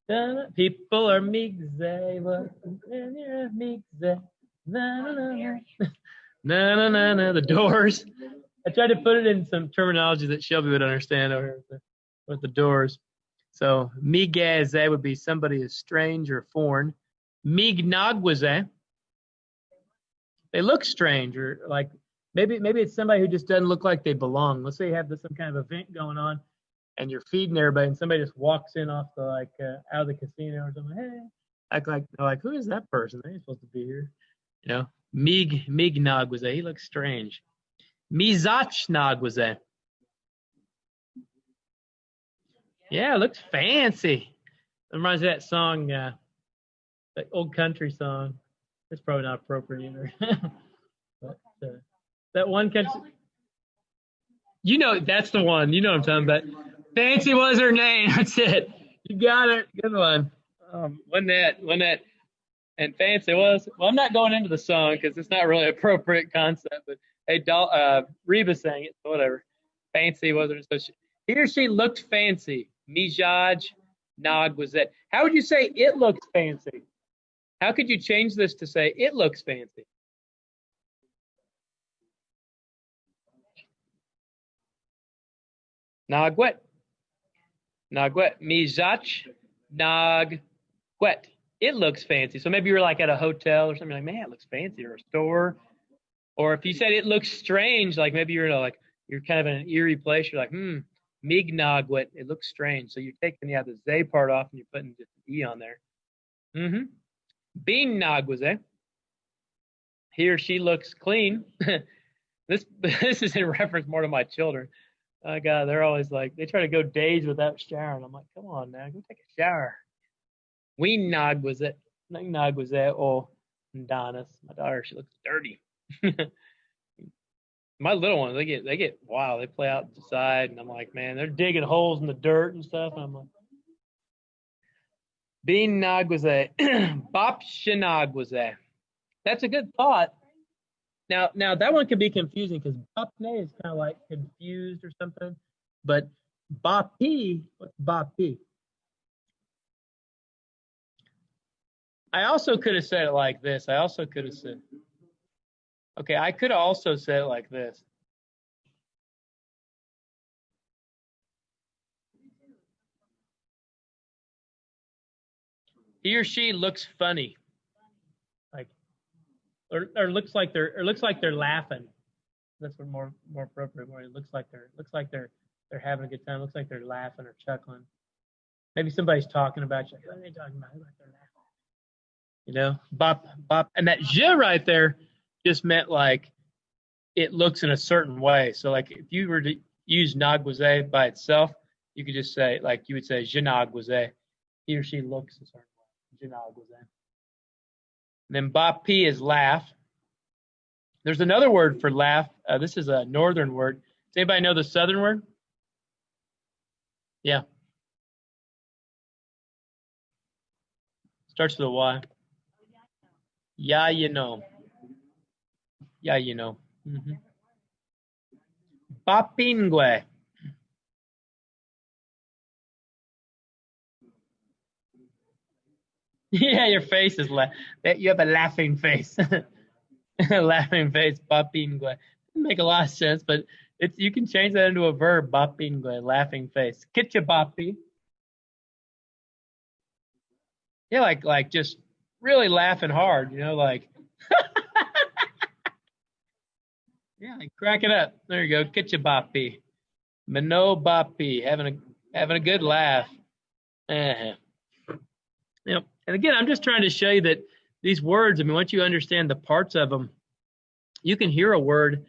[SPEAKER 1] da. People are migze, but migze. Na, na, na. Na, na, na, na. The Doors. I tried to put it in some terminology that Shelby would understand over with the Doors. So migze would be somebody is strange or foreign. Mignagwaze. They look strange, or like maybe it's somebody who just doesn't look like they belong. Let's say you have some kind of event going on, and you're feeding everybody, and somebody just walks in off the out of the casino or something. Hey, they're like, who is that person? They ain't supposed to be here. You know, Mignog was he looks strange. Mizachnog was that. Yeah, it looks fancy. It reminds me of that song, that old country song. It's probably not appropriate either. But that one country. You know, that's the one. You know what I'm talking about. Fancy was her name. That's it. You got it. Good one. Wasn't that? And fancy was. Well, I'm not going into the song because it's not really an appropriate concept. But hey, Reba sang it, so whatever. Fancy wasn't so. He or she looked fancy. Mijaj Nog was that. How would you say it looks fancy? How could you change this to say it looks fancy? Nagwet. Nagwet. Mijach Nagwet. It looks fancy. So maybe you're like at a hotel or something, like, man, it looks fancy, or a store. Or if you said it looks strange, like maybe you're you're kind of in an eerie place, you're like, Mignagwet, it looks strange. So you're taking the Z part off and you're putting just an E on there. Bean Nagwaze. He or she looks clean. This is in reference more to my children. Oh God, they're always like, they try to go days without showering. I'm like, come on now, go take a shower. We Nagwaze. Nagwaze. Oh, Donis, my daughter, she looks dirty. My little ones, they get wild. They play out the side, and I'm like, man, they're digging holes in the dirt and stuff. And I'm like, Bean Nagwaze, Bop Shinagwaze. That's a good thought. Now that one can be confusing because Bopne is kind of like confused or something. But Bopi, what's Bopi? I also could have said it like this. I also could have said, okay, I could have also said it like this. He or she looks funny, like, or looks like they're laughing. That's what more appropriate. Where it looks like they're having a good time. It looks like they're laughing or chuckling. Maybe somebody's talking about you. What are they talking about? Like they're laughing. You know, bop, and that je right there just meant like it looks in a certain way. So like if you were to use Nagwaze by itself, you could just say, like you would say je Nagwaze. He or she looks a certain way. Je Nagwaze. And then Bapi is laugh. There's another word for laugh. This is a northern word. Does anybody know the southern word? Yeah. Starts with a Y. Yeah, you know. Yeah, you know. Bapingue. Yeah, your face is you have a laughing face. Laughing face, bapingue. Doesn't make a lot of sense, but you can change that into a verb, bapingue, laughing face. Kitchabapi. Yeah, like just really laughing hard, you know, like yeah, like crack it up. There you go, Kitchabapi. Manobapi, having a good laugh. Yep. And again, I'm just trying to show you that these words, I mean, once you understand the parts of them, you can hear a word.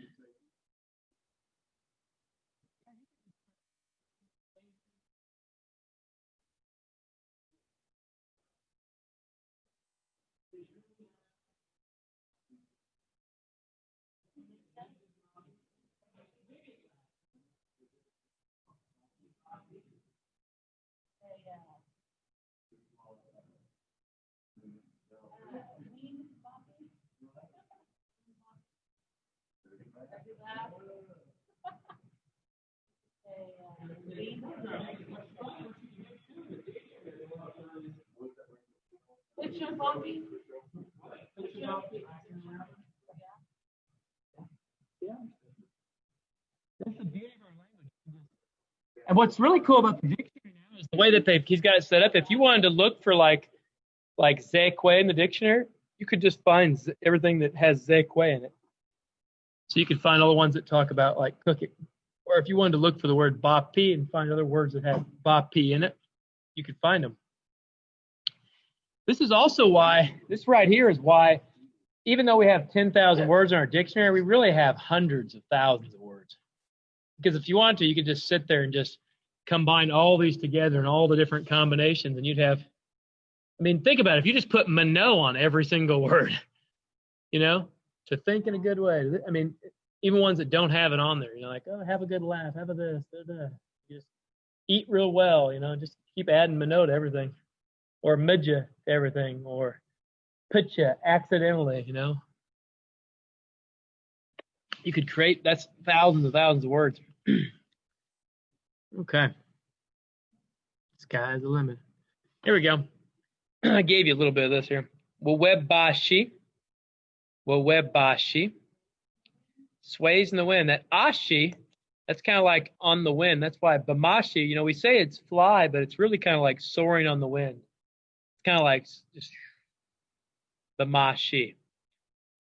[SPEAKER 1] That's the beauty of our language. And what's really cool about the dictionary now is the way that he's got it set up. If you wanted to look for like Zekwe in the dictionary, you could just find everything that has Zekwe in it. So you could find all the ones that talk about like cooking Or if you wanted to look for the word bapi and find other words that have bapi in it, you could find them. This is also why, this right here is why, even though we have 10,000 words in our dictionary, we really have hundreds of thousands of words. Because if you want to, you could just sit there and just combine all these together and all the different combinations, and you'd have, I mean, think about it. If you just put Minot on every single word, you know, to think in a good way. I mean, even ones that don't have it on there, you know, like, oh, have a good laugh, have a this, just eat real well, you know, just keep adding Minot to everything, or midja to everything, or pitcha accidentally, you know. You could create, that's thousands and thousands of words. Okay. Sky's the limit. Here we go. I gave you a little bit of this here. Wawebashi. Wawebashi. Sways in the wind. That ashi, that's kind of like on the wind. That's why bamashi, you know, we say it's fly, but it's really kind of like soaring on the wind. It's kind of like just bamashi.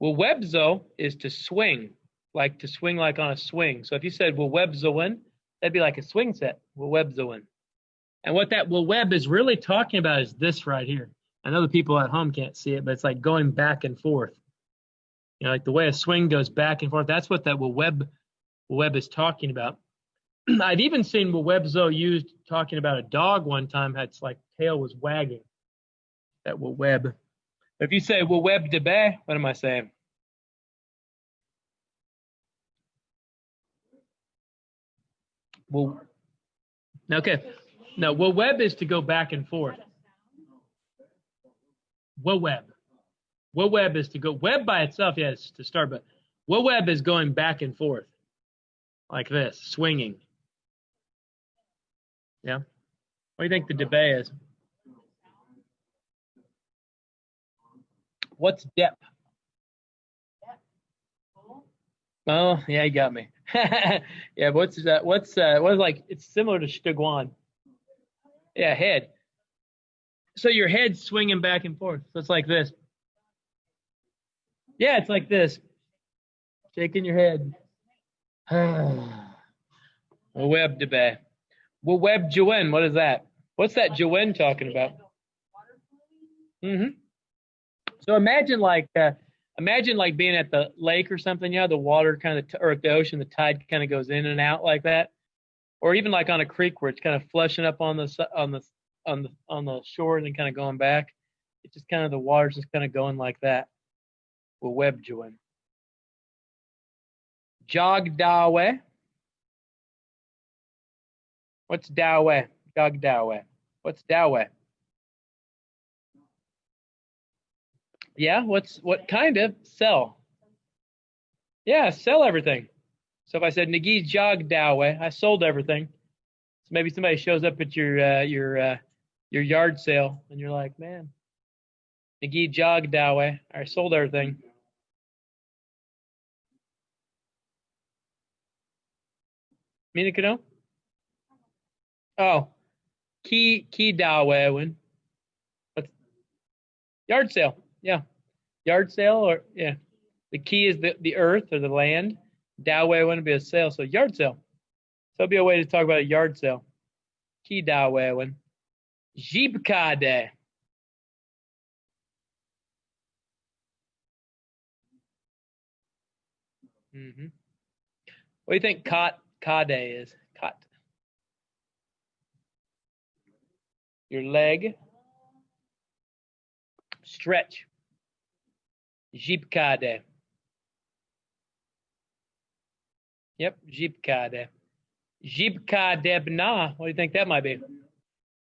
[SPEAKER 1] Wawebzo is to swing, like to swing like on a swing. So if you said wawebzoin, that'd be like a swing set, wawebzoin. And what that waweb is really talking about is this right here. I know the people at home can't see it, but it's like going back and forth. You know, like the way a swing goes back and forth. That's what that waweb is talking about. I've even seen wawebzo used talking about a dog one time had its like tail was wagging. That waweb. If you say waweb debe, what am I saying? Well, okay. No, waweb is to go back and forth. Waweb. Waweb is to go, web by itself, yes, to start, but waweb is going back and forth. Like this, swinging. Yeah? What do you think the debe is? What's dep? Oh, yeah, you got me. Yeah, but what's that? What is like, it's similar to shtiguan. Yeah, head. So your head's swinging back and forth. So it's like this. Yeah, it's like this. Shaking your head. Web debe. Web Joen, what is that? What's that Joen talking about? So imagine like being at the lake or something, you know, the water kind of, or the ocean, the tide kind of goes in and out like that. Or even like on a creek where it's kind of flushing up on the shore and then kind of going back. It's just kind of, the water's just kind of going like that. Well, web join. Jog dawe. What's dawe? Jog dawe. What's dawe? Yeah, what kind of? Sell. Yeah, sell everything. So if I said Nagi jog dawe, I sold everything. So maybe somebody shows up at your yard sale and you're like, man, Nagi jog dawe, I sold everything. Minikano? Oh, ki dawe win. Yard sale. Yeah. Yard sale, or yeah. The key is the earth or the land. Dawe wouldn't be a sale, so yard sale. So it'd be a way to talk about a yard sale. Ki dawe win. Jibkade. What do you think kade is? Kat. Your leg. Stretch. Jibkade. Yep, jibkade. Jibkadebna. What do you think that might be?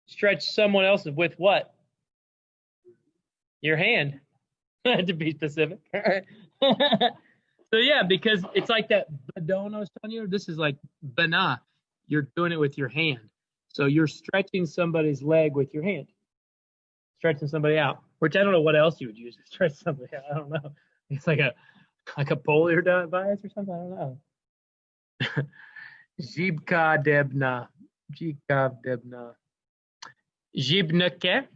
[SPEAKER 1] Stretch someone else's with what? Your hand, to be specific. So yeah, because it's like that badon I was telling you. This is like bana. You're doing it with your hand. So you're stretching somebody's leg with your hand. Stretching somebody out. Which I don't know what else you would use to stretch somebody out. I don't know. It's like a polio device or something. I don't know. Jibka debna. Jibka debna. Jibnake.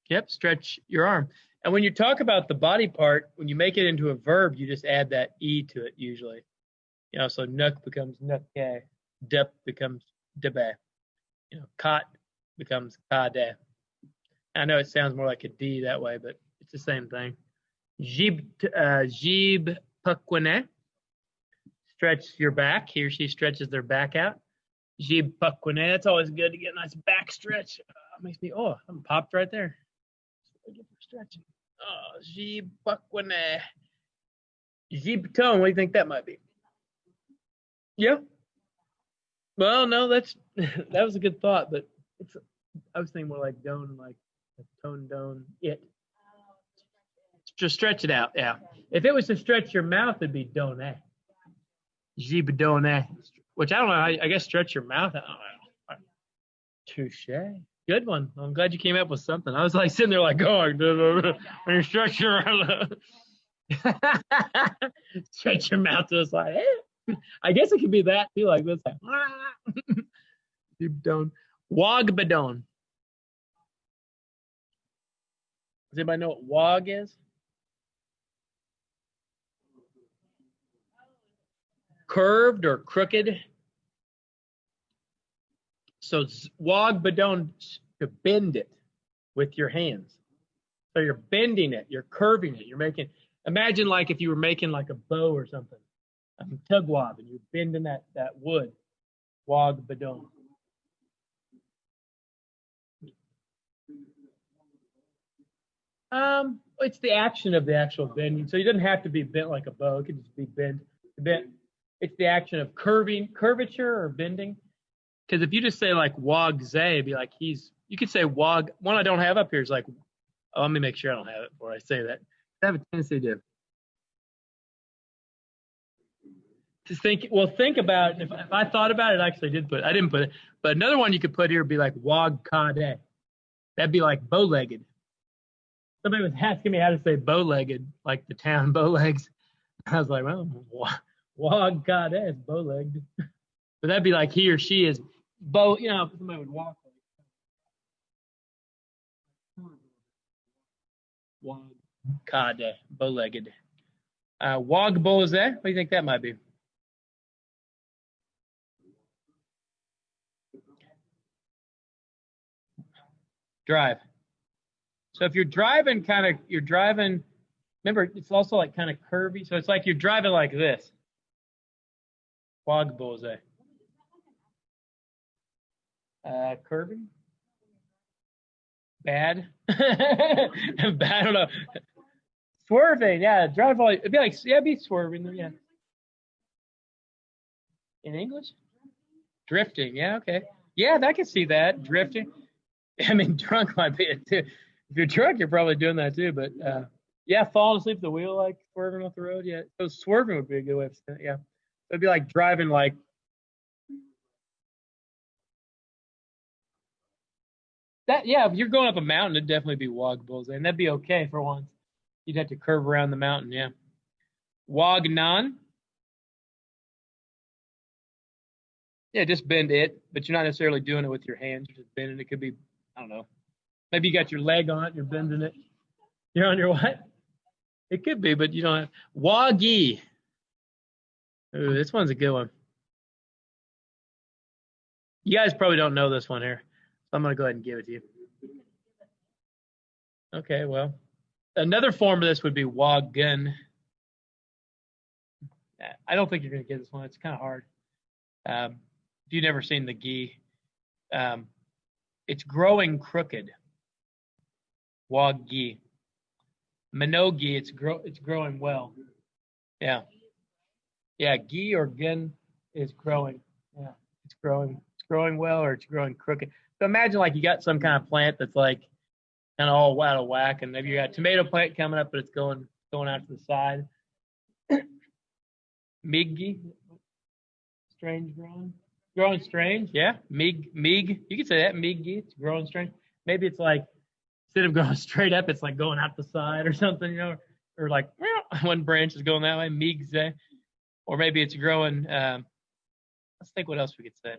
[SPEAKER 1] Yep, stretch your arm. And when you talk about the body part, when you make it into a verb, you just add that E to it usually. So nuk becomes nukke, dup becomes debe. Cot becomes kade. I know it sounds more like a D that way, but it's the same thing. Jib pakwane. Stretch your back. He or she stretches their back out. Jib pakwane. That's always good to get a nice back stretch. Makes me, I'm popped right there. Get for stretching. Jib pakwane. Jib tone. What do you think that might be? Yeah. Well, no, that was a good thought, but I was thinking more like don, like tone don it. Just stretch it out, yeah. If it was to stretch your mouth, it'd be done. Jib done. Which I don't know. I guess stretch your mouth. I don't know. Touche. Good one. I'm glad you came up with something. I was like sitting there like, when you stretch your stretch your mouth to the side. I guess it could be that too, like this. Jib done. Wogbedon. Does anybody know what wog is? Curved or crooked. So wogbedon, to bend it with your hands. So you're bending it, you're curving it, you're making. Imagine like if you were making like a bow or something, tugwab, and you're bending that wood. Wogbedon. It's the action of the actual bending. So it doesn't have to be bent like a bow. It could just be bent. It's the action of curvature or bending. Because if you just say like wogze, it'd be like you could say wog. One I don't have up here is like, let me make sure I don't have it before I say that. I have a tendency to think about it. If I thought about it, I actually did I didn't put it. But another one you could put here would be like wog kade. That'd be like bow-legged. Somebody was asking me how to say bow-legged, like the town Bowlegs. I was like, well, wog kade is bow-legged. But that'd be like he or she is bow. Somebody would walk like wog kade, bow-legged. Wog boze. What do you think that might be? Drive. So if you're driving, remember, it's also like kind of curvy. So it's like you're driving like this. Wog boze. Curvy? Bad? Bad, I don't know. Swerving, yeah. Drive all. It'd be like, it'd be swerving, yeah. In English? Drifting, yeah, okay. Yeah, I can see that. Drifting. I mean, drunk might be it too. If you're drunk, you're probably doing that too. But yeah, falling asleep at the wheel, like swerving off the road. Yeah, so swerving would be a good way of saying it. Yeah, it'd be like driving like. That, yeah, if you're going up a mountain, it'd definitely be wog bulls, and that'd be okay for once. You'd have to curve around the mountain, yeah. Wagnon. Yeah, just bend it, but you're not necessarily doing it with your hands. You're just bending it. It could be, I don't know. Maybe you got your leg on it, you're bending it. You're on your what? It could be, but you don't have. Wagi. Ooh, this one's a good one. You guys probably don't know this one here, so I'm going to go ahead and give it to you. Okay, well, another form of this would be wagun. I don't think you're going to get this one. It's kind of hard. If you've never seen the gi, it's growing crooked. Wagi. Minogi, it's growing well. Yeah. Yeah, gi or gun is growing. Yeah, it's growing well, or it's growing crooked. So imagine like you got some kind of plant that's like kind of all out of whack, and maybe you got a tomato plant coming up, but it's going out to the side. Miggy, strange growing strange. Yeah, mig. You could say that miggy. It's growing strange. Maybe it's like instead of going straight up, it's like going out the side or something, or like one branch is going that way. Migze. Or maybe it's growing. Let's think what else we could say.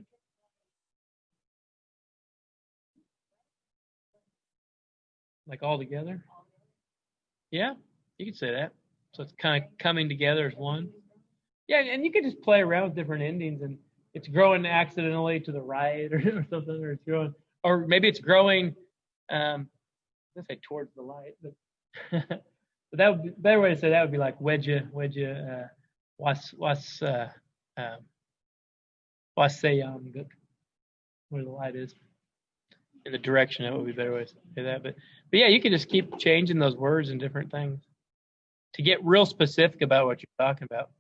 [SPEAKER 1] Like all together. Yeah, you could say that. So it's kind of coming together as one. Yeah, and you can just play around with different endings, and it's growing accidentally to the right or something, or it's growing, or maybe it's growing. Let's say towards the light, but, but that would be better way to say that would be like was wasayam, where the light is in the direction. That would be a better way to say that. But yeah, you can just keep changing those words and different things to get real specific about what you're talking about.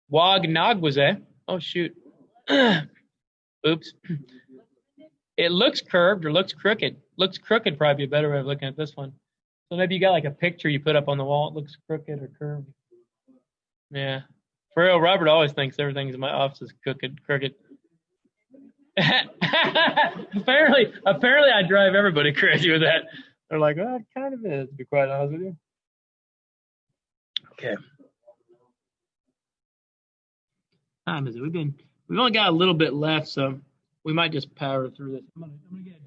[SPEAKER 1] Wag nagwaze. Oh shoot. Oops. It looks curved or looks crooked. Looks crooked probably be a better way of looking at this one. So maybe you got like a picture you put up on the wall. It looks crooked or curved. Yeah. For real, Robert always thinks everything in my office is crooked. apparently I drive everybody crazy with that. They're like, well, it kind of is, to be quite honest with you. Okay. Time is it? We've only got a little bit left, so we might just power through this. I'm gonna get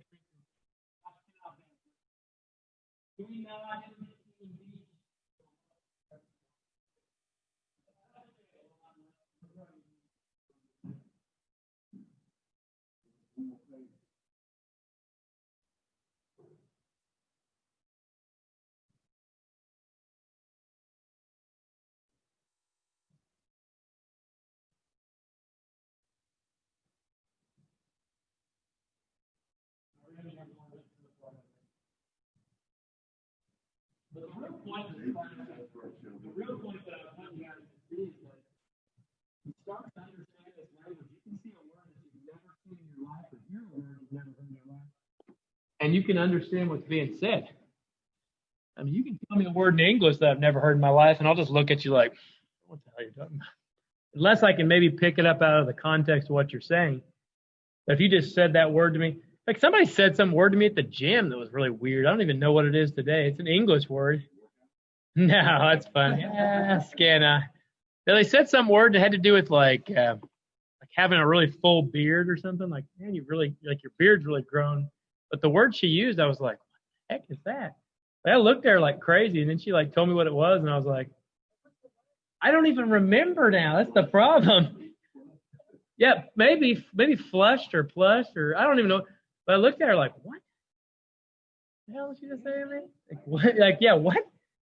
[SPEAKER 1] But the real point that I want you guys to see is that you start to understand this language. You can see a word that you've never seen in your life, or hear a word you've never heard in your life, and you can understand what's being said. I mean, you can tell me a word in English that I've never heard in my life, and I'll just look at you like, what the hell are you talking about? Unless I can maybe pick it up out of the context of what you're saying. But if you just said that word to me, like somebody said some word to me at the gym that was really weird. I don't even know what it is today. It's an English word. No, that's funny. Yeah, scanna. They said some word that had to do with like having a really full beard or something. Like, man, you really like your beard's really grown. But the word she used, I was like, what the heck is that? I looked at her like crazy, and then she like told me what it was, and I was like, I don't even remember now. That's the problem. Yeah, maybe flushed or plush or I don't even know. But I looked at her like, what the hell did she just say to me? Like, what? Like, yeah, what?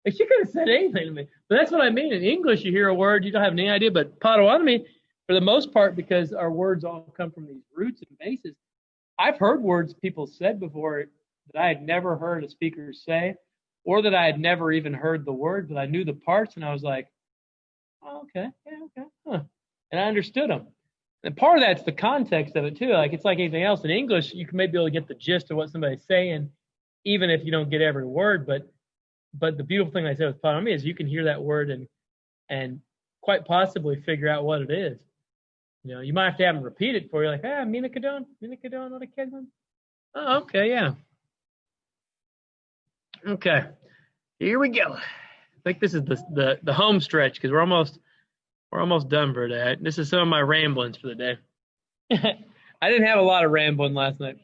[SPEAKER 1] Like, she could have said anything to me. But that's what I mean. In English, you hear a word, you don't have any idea. But Potawatomi, for the most part, because our words all come from these roots and bases, I've heard words people said before that I had never heard a speaker say, or that I had never even heard the word, but I knew the parts, and I was like, oh, okay, yeah, okay, huh. And I understood them. And part of that's the context of it too. Like it's like anything else in English, you can maybe be able to get the gist of what somebody's saying, even if you don't get every word. But the beautiful thing I said with Potawatomi is you can hear that word and quite possibly figure out what it is. You know, you might have to have them repeat it for you, like, Minakadon, Otakadon. Oh, okay, yeah. Okay, here we go. I think this is the home stretch because we're almost done for today. This is some of my ramblings for the day. I didn't have a lot of rambling last night.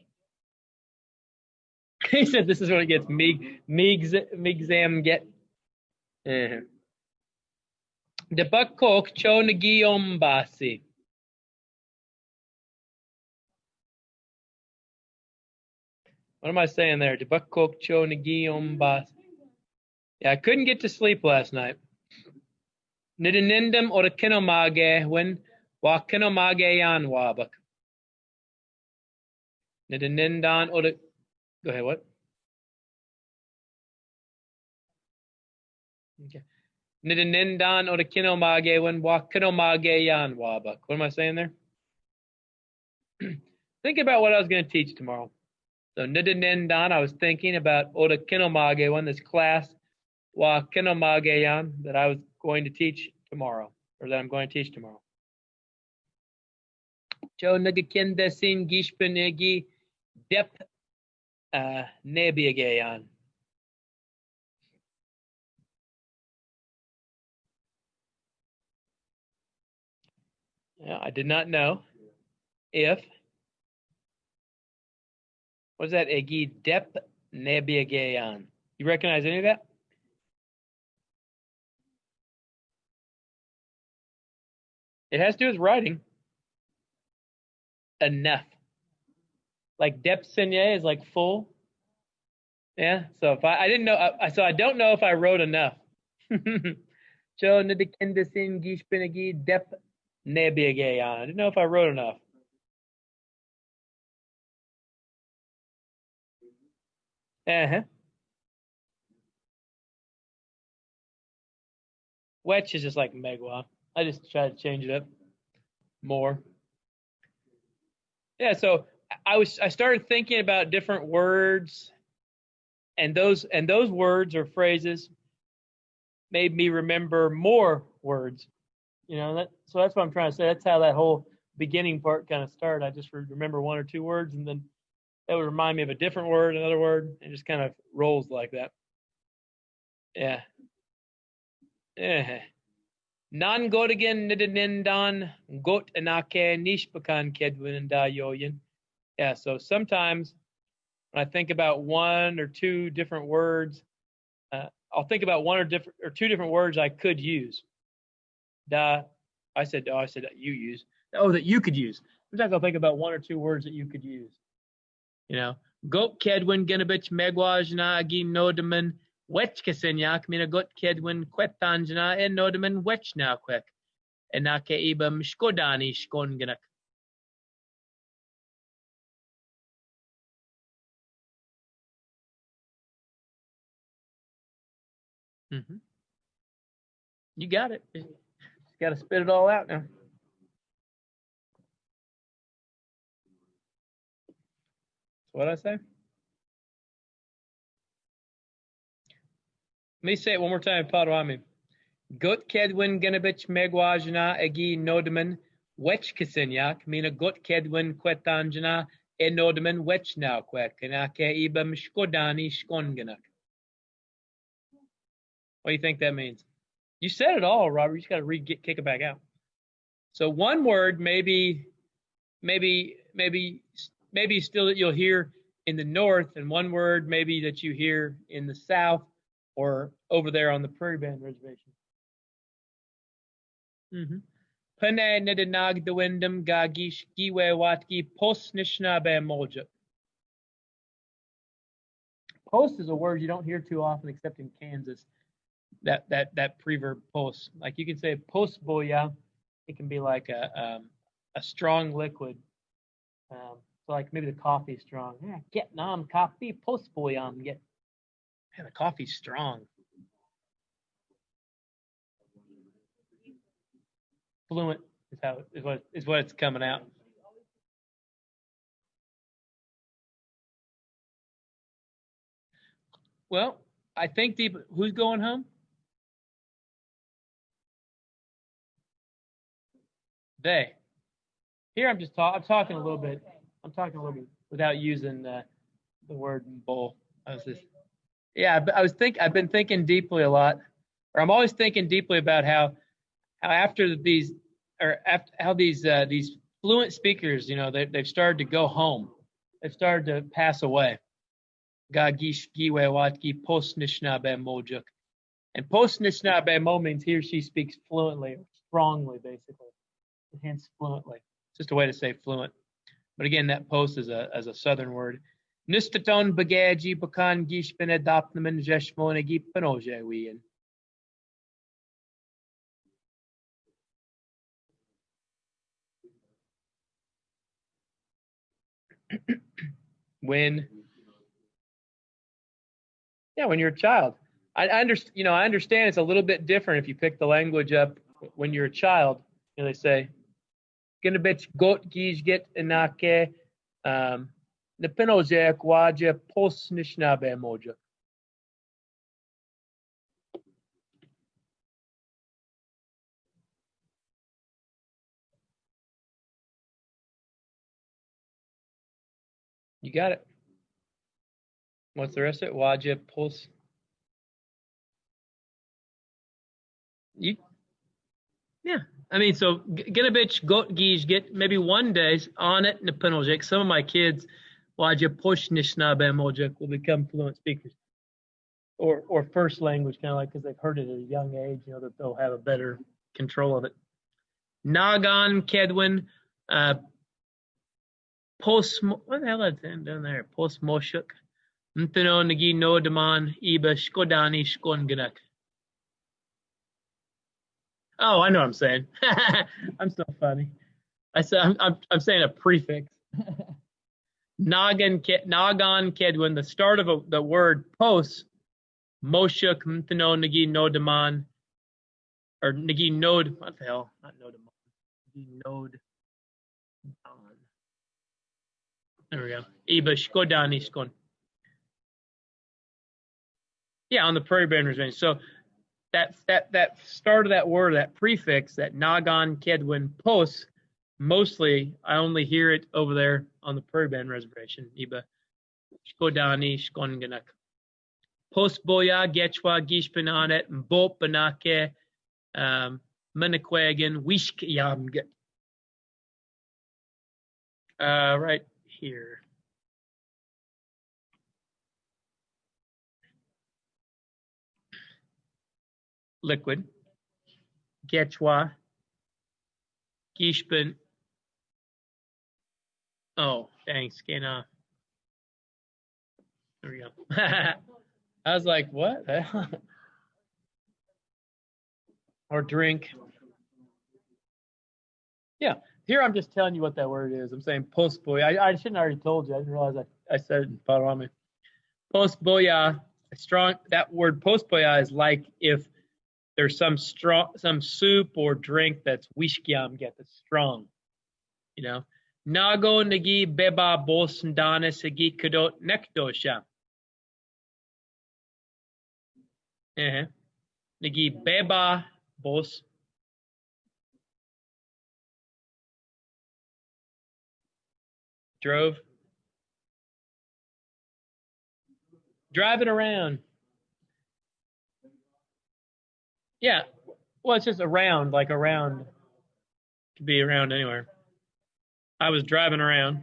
[SPEAKER 1] He said this is when it gets migzam get. De bakok chonagiombasi. What am I saying there? De bakok chonagiombasi. Yeah, I couldn't get to sleep last night. Nidinindam or the kinomage when wa kinomage yan wabak. Nidinindan or the go ahead, what? Okay. Nidinindan or the kinomage when wa kinomage yan wabak. What am I saying there? Think about what I was going to teach tomorrow. So Nidinindan, I was thinking about Oda Kinomage when this class wa kinomage yan that I was going to teach tomorrow, or that I'm going to teach tomorrow. Jo nagakinda sin gishpenegi dep nebiagayan. Yeah, I did not know if what's that egi dep nebiagayan. You recognize any of that? It has to do with writing. Enough. Like depsenye is like full. Yeah. So if I didn't know, so I don't know if I wrote enough. Cho nidikendesin gishpinagi dep nebiagayan. I didn't know if I wrote enough. Uh-huh. Wetch is just like megwa. I just try to change it up more. Yeah, so I started thinking about different words, and those words or phrases made me remember more words. So that's what I'm trying to say. That's how that whole beginning part kind of started. I just remember one or two words, and then that would remind me of a different word, another word, and just kind of rolls like that. Yeah. Yeah. Non godigan nidanindan got anake nishpakan kedwin da yoyin. Yeah, so sometimes when I think about one or two different words, I'll think about one or two different words I could use. I said that you use. Oh, that you could use. Sometimes I'll think about one or two words that you could use. Got kedwin genabich megwajna agi nodaman wechkesenyak mina got kedwin kwetanjna en nodaman wechna kwek. Enake ibam shkodani shkongenak. Mm-hmm. You got it. Just got to spit it all out now. What did I say? Let me say it one more time, Padwami. Got kedwin genabich megwajna agi nodaman wechkesenyak mina got kedwin kwetanjna en nodaman wechna kwek. Enake ibam shkodani shkongenak. What do you think that means? You said it all, Robert. You just got to kick it back out. So one word, maybe still that you'll hear in the north, and one word maybe that you hear in the south or over there on the Prairie Band Reservation. Pane nedenag the windam gagish giwe watki post nishnabe moja. Post is a word you don't hear too often except in Kansas. That preverb post. Like you can say post boya. It can be like a strong liquid. So like maybe the coffee's strong. Yeah, get nam coffee post boyam. Get the coffee's strong. Fluent is what it's coming out. Well, I think who's going home? They. Here I'm talking a little bit. I'm talking a little bit without using the word bowl. I've been thinking deeply a lot, or I'm always thinking deeply about how after these fluent speakers, they've started to go home. They've started to pass away. Gagish giwe watki post nishnabe mojuk. And post nishnabe mo means he or she speaks fluently, strongly, basically. Hence fluently. It's just a way to say fluent. But again, that post is a southern word. Nistaton bagaji bakan gish benedapnaman jeshmonagi panoje wian. When you're a child. I understand it's a little bit different if you pick the language up when you're a child. They say, "Gonna bet got gish get enake the penoje kwaje post nishnabe moja." You got it. What's the rest of it? Waje post. Yeah. I mean, so get a bitch, get maybe one day on it in the penalty. Some of my kids, Waja push Nishnabem Mojik, will become fluent speakers. Or first language, kind of like because they've heard it at a young age, that they'll have a better control of it. Nagan Kedwin, Post, what the hell is that down there? Post Moshuk. Mtano Nagi no Daman Iba Shkodani Shkonganak. Oh, I know what I'm saying. I'm so funny. I'm saying a prefix. Nagan Kedwin, the start of the word post, Moshuk Mtano Nagi no Daman, or Nagi Node, what the hell? Not no Daman. Nagi Node. There we go. Iba Shkodani Shkon. Yeah, on the Prairie Band Reservation. So that start of that word, that prefix, that Nagan Kedwin post, mostly I only hear it over there on the Prairie Band Reservation. Iba Shkodani Shkonganak. Post Boya Getchwa Gishpananet Mbop Banake Menakwagan Wishk Yamget. Right here. Liquid. Getchwa. Gishpan. Oh, dang, scan off. There we go. I was like, what? Or drink. Yeah. Here I'm just telling you what that word is. I'm saying post boy. I shouldn't have already told you. I didn't realize I said it in Potawatomi. Post boya, strong. That word post boya is like if there's some soup or drink that's wishkiam get that's strong. You know. Nago nagi beba bos ndana sagi kadot nekdosha. Nagi beba bos. Drove. Driving around. Yeah. Well, it's just around, like around. Could be around anywhere. I was driving around.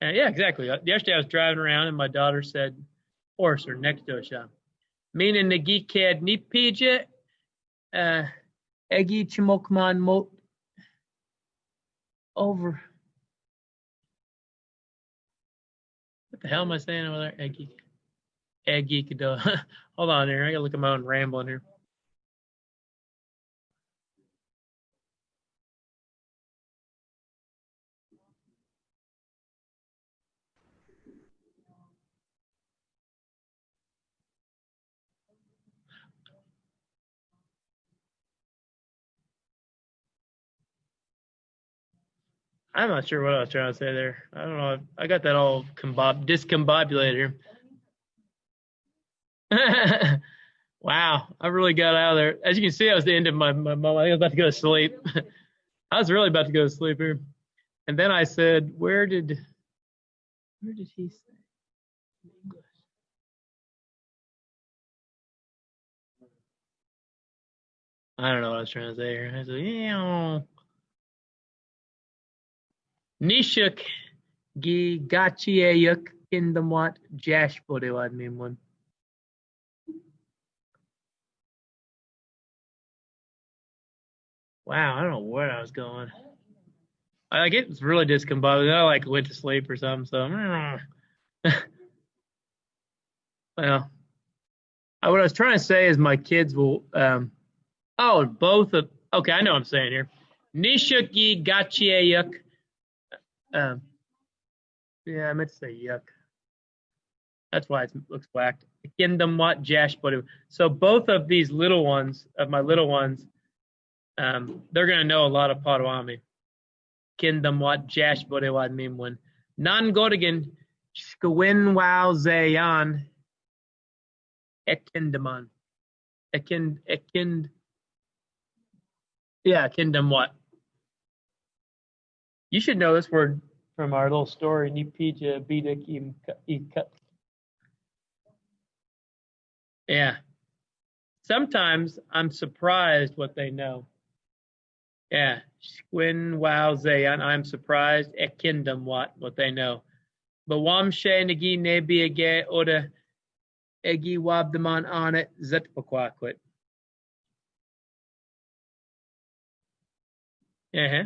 [SPEAKER 1] Yeah, exactly. Yesterday I was driving around and my daughter said horse or next to a shop. Meaning the geek had ni pija Egi Chimokman Mot over. What the hell am I saying over there? Eggy Kado. Hold on here. I gotta look at my own rambling here. I'm not sure what I was trying to say there. I don't know. I got that all discombobulated here. Wow, I really got out of there. As you can see, I was the end of my moment. I was about to go to sleep. I was really about to go to sleep here. And then I said, where did he say English? I don't know what I was trying to say here. I said, yeah. Nishuk gi gachiayuk kindamwat jash bodewad mimwan. Wow, I don't know where I was going. I like it was really discombobulated. I like went to sleep or something. So, well, what I was trying to say is my kids will. Both of. Okay, I know what I'm saying here. Nishuki gachiayuk. Yeah, I meant to say yuck. That's why it looks whacked. Kingdom what jash bodu. So both of these little ones, they're gonna know a lot of Potawatomi. Kingdom what jash bodu wad mimwan. Nan godigan skawin wow zayan ekindaman. Yeah, kingdom what? You should know this word from our little story. Nipija bidak cut. Yeah. Sometimes I'm surprised what they know. Yeah. Squin wow zayan. I'm surprised at kingdom what they know. But wamshe nagi nebi age oda egi wabdaman on it zetpaquaquit. Uh-huh.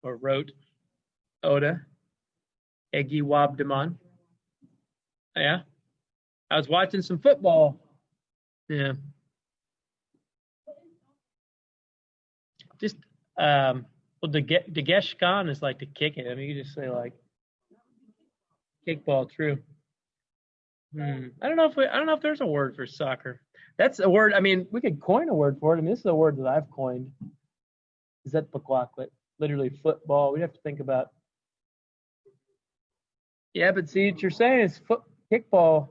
[SPEAKER 1] Or wrote Oda Egi Wabdaman. Yeah. I was watching some football. Yeah. Just well, the Geshkan is like to kick it. I mean, you just say like kickball. True. I don't know if there's a word for soccer. That's a word. I mean, we could coin a word for it. I mean, this is a word that I've coined. Is that Pakwaklet? Literally football. We have to think about. Yeah, but see, what you're saying is kickball.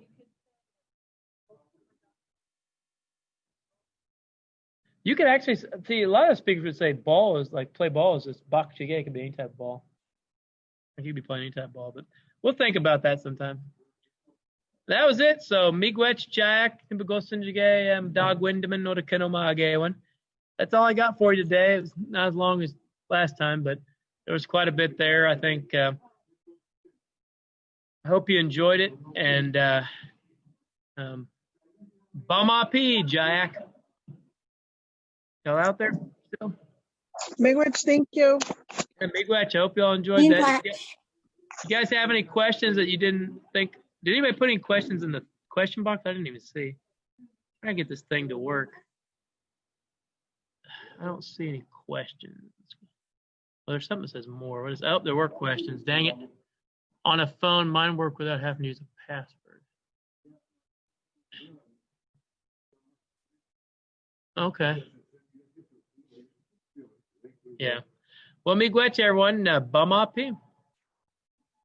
[SPEAKER 1] You could actually see a lot of speakers would say ball is like play ball is just bakchige. It could be any type of ball. Like you could be playing any type of ball, but we'll think about that sometime. That was it. So Miigwech Jack, Timbagosinjige, Dog Windaman, Notakenomage one. That's all I got for you today. It was not as long as last time, but there was quite a bit there. I think I hope you enjoyed it. And Bamapi, Jack. Still out there? Still?
[SPEAKER 3] Miigwech, thank you.
[SPEAKER 1] Yeah, Miigwech, I hope you all enjoyed that. You guys have any questions that you didn't think? Did anybody put any questions in the question box? I didn't even see. I'm trying to get this thing to work. I don't see any questions. Well, there's something that says more. What is? Oh, there were questions. Dang it. On a phone, mine work without having to use a password. Okay. Yeah. Well, Miigwech, everyone. Bamapi.